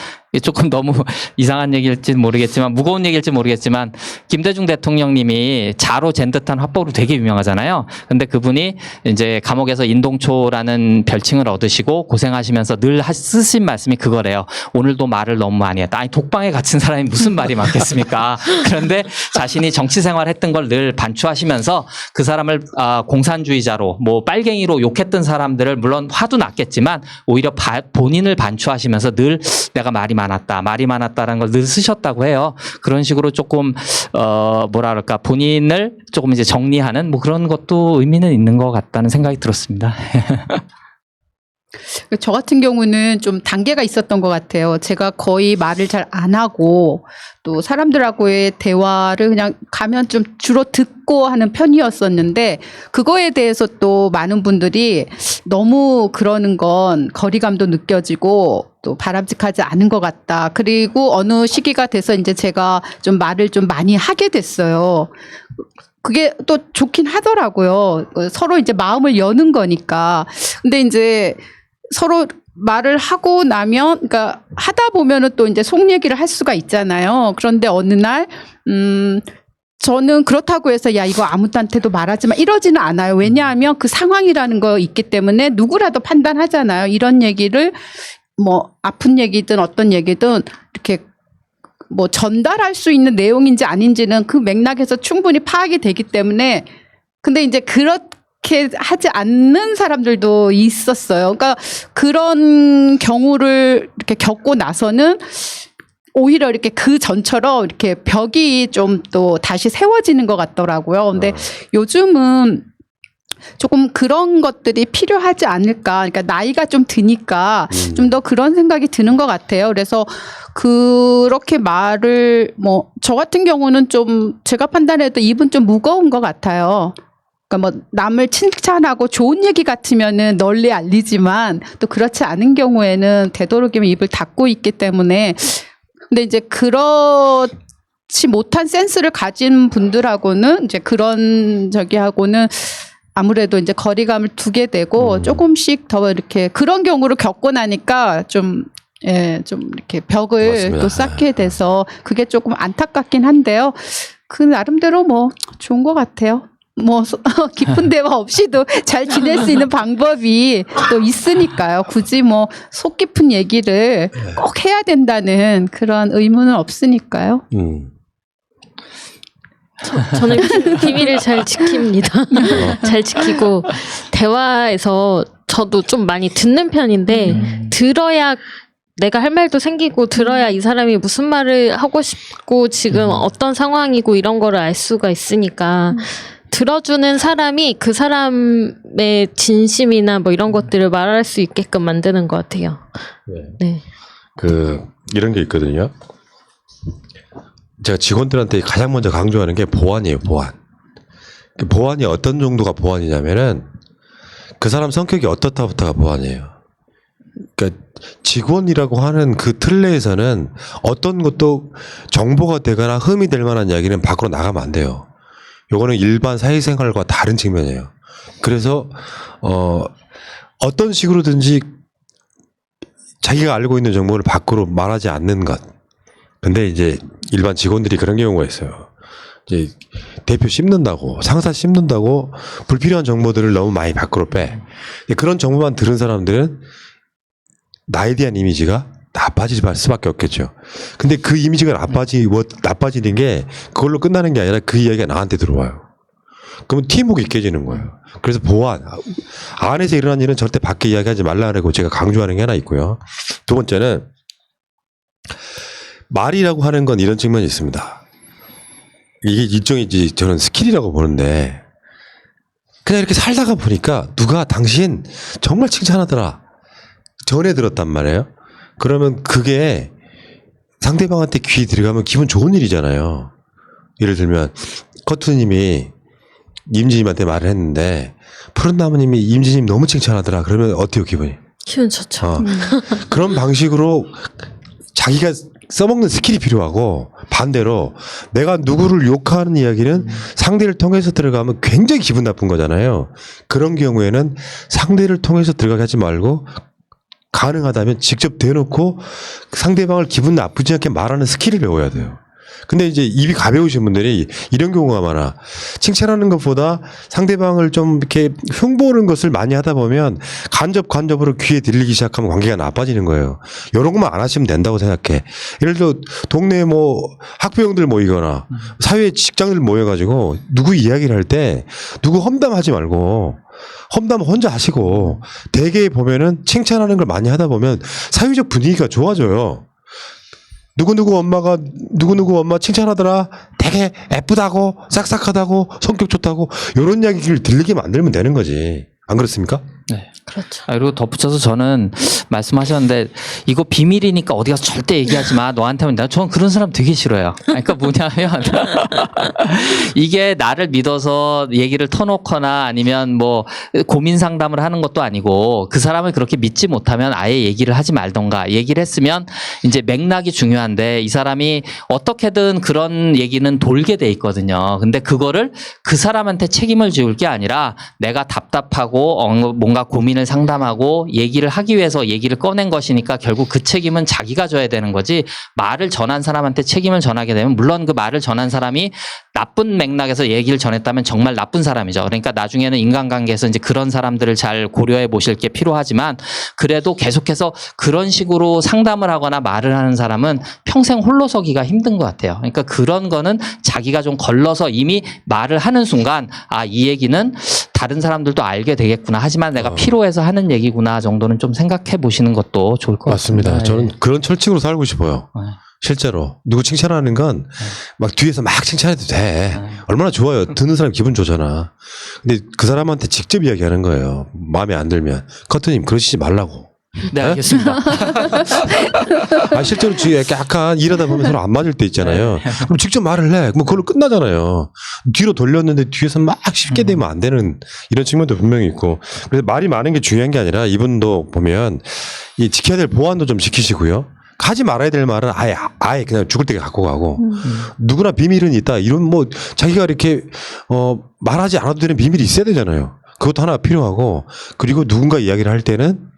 조금 너무 이상한 얘기일지 모르겠지만 무거운 얘기일지 모르겠지만 김대중 대통령님이 자로 잰 듯한 화법으로 되게 유명하잖아요. 근데 그분이 이제 감옥에서 인동초라는 별칭을 얻으시고 고생하시면서 늘 쓰신 말씀이 그거래요. 오늘도 말을 너무 많이 했다. 아니 독방에 갇힌 사람이 무슨 말이 많겠습니까? 그런데 자신이 정치 생활했던 걸 늘 반추하시면서 그 사람을 공산주의자로 뭐 빨갱이로 욕했던 사람들을 물론 화도 났겠지만 오히려 본인을 반추하시면서 늘 내가 말이 많았다라는 걸 늘 쓰셨다고 해요. 그런 식으로 조금 뭐랄까 본인을 조금 이제 정리하는 뭐 그런 것도 의미는 있는 것 같다는 생각이 들었습니다. 저 같은 경우는 좀 단계가 있었던 것 같아요. 제가 거의 말을 잘 안 하고 또 사람들하고의 대화를 그냥 가면 좀 주로 듣고 하는 편이었었는데 그거에 대해서 또 많은 분들이 너무 그러는 건 거리감도 느껴지고 또 바람직하지 않은 것 같다. 그리고 어느 시기가 돼서 이제 제가 좀 말을 좀 많이 하게 됐어요. 그게 또 좋긴 하더라고요. 서로 이제 마음을 여는 거니까. 근데 이제 서로 말을 하고 나면, 그러니까 하다 보면은 또 이제 속 얘기를 할 수가 있잖아요. 그런데 어느 날, 저는 그렇다고 해서 야, 이거 아무한테도 말하지 마. 이러지는 않아요. 왜냐하면 그 상황이라는 거 있기 때문에 누구라도 판단하잖아요. 이런 얘기를 뭐 아픈 얘기든 어떤 얘기든 이렇게 뭐 전달할 수 있는 내용인지 아닌지는 그 맥락에서 충분히 파악이 되기 때문에 근데 이제 그렇게 하지 않는 사람들도 있었어요. 그러니까 그런 경우를 이렇게 겪고 나서는 오히려 이렇게 그 전처럼 이렇게 벽이 좀 또 다시 세워지는 것 같더라고요. 근데 요즘은 조금 그런 것들이 필요하지 않을까. 그러니까 나이가 좀 드니까 좀 더 그런 생각이 드는 것 같아요. 그래서 그렇게 말을 뭐 저 같은 경우는 좀 제가 판단해도 입은 좀 무거운 것 같아요. 그러니까 뭐 남을 칭찬하고 좋은 얘기 같으면은 널리 알리지만 또 그렇지 않은 경우에는 되도록이면 입을 닫고 있기 때문에 근데 이제 그렇지 못한 센스를 가진 분들하고는 이제 그런 저기하고는 아무래도 이제 거리감을 두게 되고 조금씩 더 이렇게 그런 경우를 겪고 나니까 좀 이렇게 벽을 맞습니다. 또 쌓게 돼서 그게 조금 안타깝긴 한데요. 그 나름대로 뭐 좋은 것 같아요. 뭐 깊은 대화 없이도 잘 지낼 수 있는 방법이 또 있으니까요. 굳이 뭐 속 깊은 얘기를 꼭 해야 된다는 그런 의무는 없으니까요. 저는 비밀을 잘 지킵니다. 잘 지키고 대화에서 저도 좀 많이 듣는 편인데 들어야 내가 할 말도 생기고 들어야 이 사람이 무슨 말을 하고 싶고 지금 어떤 상황이고 이런 거를 알 수가 있으니까 들어주는 사람이 그 사람의 진심이나 뭐 이런 것들을 말할 수 있게끔 만드는 것 같아요. 네. 이런 게 있거든요. 제가 직원들한테 가장 먼저 강조하는 게 보안이에요, 보안. 그 보안이 어떤 정도가 보안이냐면은 그 사람 성격이 어떻다부터가 보안이에요. 그러니까 직원이라고 하는 그 틀 내에서는 어떤 것도 정보가 되거나 흠이 될 만한 이야기는 밖으로 나가면 안 돼요. 요거는 일반 사회생활과 다른 측면이에요. 그래서 어떤 식으로든지 자기가 알고 있는 정보를 밖으로 말하지 않는 것. 근데 이제 일반 직원들이 그런 경우가 있어요. 이제 대표 씹는다고, 상사 씹는다고 불필요한 정보들을 너무 많이 밖으로 빼. 그런 정보만 들은 사람들은 나에 대한 이미지가 나빠질 수밖에 없겠죠. 근데 그 이미지가 나빠지는 게 그걸로 끝나는 게 아니라 그 이야기가 나한테 들어와요. 그러면 팀워크가 깨지는 거예요. 그래서 보안, 안에서 일어난 일은 절대 밖에 이야기하지 말라고 제가 강조하는 게 하나 있고요. 두 번째는 말이라고 하는 건 이런 측면이 있습니다. 이게 일종의 저는 스킬이라고 보는데 그냥 이렇게 살다가 보니까 누가 당신 정말 칭찬하더라. 전에 들었단 말이에요. 그러면 그게 상대방한테 귀에 들어가면 기분 좋은 일이잖아요. 예를 들면 커트님이 임지님한테 말을 했는데 푸른나무님이 임지님 너무 칭찬하더라. 그러면 어때요 기분이? 기분 좋죠. 그런 방식으로 자기가 써먹는 스킬이 필요하고 반대로 내가 누구를 욕하는 이야기는 상대를 통해서 들어가면 굉장히 기분 나쁜 거잖아요. 그런 경우에는 상대를 통해서 들어가게 하지 말고 가능하다면 직접 대놓고 상대방을 기분 나쁘지 않게 말하는 스킬을 배워야 돼요. 근데 이제 입이 가벼우신 분들이 이런 경우가 많아. 칭찬하는 것보다 상대방을 좀 이렇게 흉보는 것을 많이 하다 보면 간접으로 귀에 들리기 시작하면 관계가 나빠지는 거예요. 이런 것만 안 하시면 된다고 생각해. 예를 들어 동네에 뭐 학부형들 모이거나 사회 직장들 모여가지고 누구 이야기를 할 때 누구 험담하지 말고 험담 혼자 하시고 대개 보면은 칭찬하는 걸 많이 하다 보면 사회적 분위기가 좋아져요. 누구누구 엄마가 누구누구 엄마 칭찬하더라. 되게 예쁘다고 싹싹하다고 성격 좋다고 이런 이야기를 들리게 만들면 되는 거지. 안 그렇습니까? 네. 그렇죠. 그리고 덧붙여서 저는 말씀하셨는데 이거 비밀이니까 어디 가서 절대 얘기하지 마. 너한테만. 저는 그런 사람 되게 싫어요. 그러니까 뭐냐면 이게 나를 믿어서 얘기를 터놓거나 아니면 뭐 고민 상담을 하는 것도 아니고 그 사람을 그렇게 믿지 못하면 아예 얘기를 하지 말던가. 얘기를 했으면 이제 맥락이 중요한데 이 사람이 어떻게든 그런 얘기는 돌게 돼 있거든요. 근데 그거를 그 사람한테 책임을 지울 게 아니라 내가 답답하고 뭔가 고민을 상담하고 얘기를 하기 위해서 얘기를 꺼낸 것이니까 결국 그 책임은 자기가 져야 되는 거지. 말을 전한 사람한테 책임을 전하게 되면 물론 그 말을 전한 사람이 나쁜 맥락에서 얘기를 전했다면 정말 나쁜 사람이죠. 그러니까 나중에는 인간관계에서 이제 그런 사람들을 잘 고려해 보실 게 필요하지만 그래도 계속해서 그런 식으로 상담을 하거나 말을 하는 사람은 평생 홀로 서기가 힘든 것 같아요. 그러니까 그런 거는 자기가 좀 걸러서 이미 말을 하는 순간 아, 이 얘기는 다른 사람들도 알게 되겠구나. 하지만 내가 필요해서 하는 얘기구나 정도는 좀 생각해 보시는 것도 좋을 것 맞습니다. 같습니다. 저는 그런 철칙으로 살고 싶어요. 네. 실제로 누구 칭찬하는 건 막 뒤에서 막 칭찬해도 돼. 얼마나 좋아요. 듣는 사람 기분 좋잖아. 근데 그 사람한테 직접 이야기하는 거예요. 마음에 안 들면 커트님 그러시지 말라고. 네, 알겠습니다. 아 실제로 약간 일하다 보면 서로 안 맞을 때 있잖아요. 그럼 직접 말을 해. 뭐 그걸로 끝나잖아요. 뒤로 돌렸는데 뒤에서 막 쉽게 되면 안 되는 이런 측면도 분명히 있고. 그래서 말이 많은 게 중요한 게 아니라 이분도 보면 이 지켜야 될 보안도 좀 지키시고요. 하지 말아야 될 말은 아예 그냥 죽을 때까지 갖고 가고 누구나 비밀은 있다. 이런 뭐 자기가 이렇게 말하지 않아도 되는 비밀이 있어야 되잖아요. 그것도 하나 필요하고 그리고 누군가 이야기를 할 때는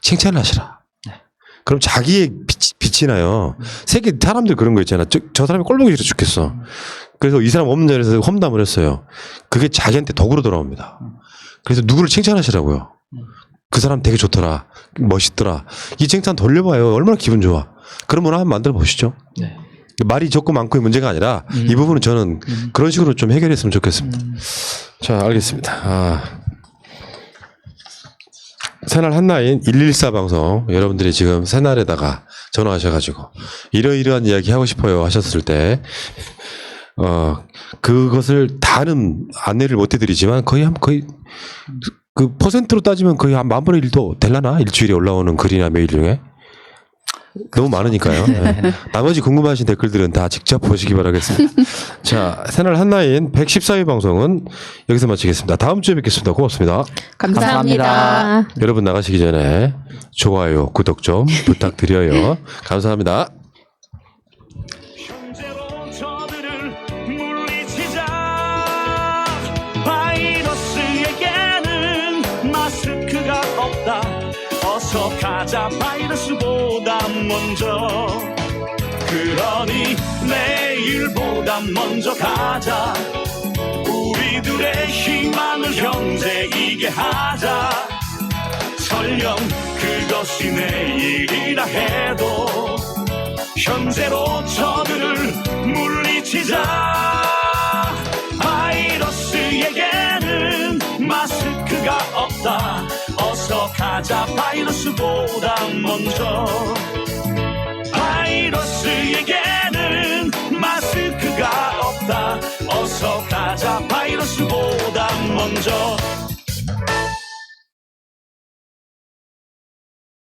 칭찬을 하시라. 그럼 자기의 빛이 나요. 세계 사람들 그런 거 있잖아. 저 사람이 꼴 보기 싫어 죽겠어. 그래서 이 사람 없는 자리에서 험담을 했어요. 그게 자기한테 덕으로 돌아옵니다. 그래서 누구를 칭찬하시라고요. 그 사람 되게 좋더라. 멋있더라. 이 칭찬 돌려봐요. 얼마나 기분 좋아. 그런 문화 한번 만들어 보시죠. 네. 말이 적고 많고의 문제가 아니라 이 부분은 저는 그런 식으로 좀 해결했으면 좋겠습니다. 자, 알겠습니다. 새날 한나인 114 방송 여러분들이 지금 새날에다가 전화하셔가지고 이러이러한 이야기 하고 싶어요 하셨을 때 그것을 다는 안내를 못 해드리지만 거의 그 퍼센트로 따지면 거의 한 10,000분의 1도 될라나 일주일에 올라오는 글이나 메일 중에 너무 많으니까요. 네. 나머지 궁금하신 댓글들은 다 직접 보시기 바라겠습니다. 자, 새날 한나인 114회 방송은 여기서 마치겠습니다. 다음 주에 뵙겠습니다. 고맙습니다. 감사합니다. 여러분 나가시기 전에 좋아요, 구독 좀 부탁드려요. 감사합니다. 현재로 저들을 물리치자. 바이러스에게는 마스크가 없다. 어서 가자 바이러스보다 먼저. 그러니 내일보다 먼저 가자. 우리들의 희망을 형제이게 하자. 설령 그것이 내일이라 해도 현재로 저들을 물리치자. 바이러스에게는 마스크가 없다. 어서 가자 바이러스보다 먼저. 바이러스에게는 마스크가 없다. 어서 가자 바이러스보다 먼저.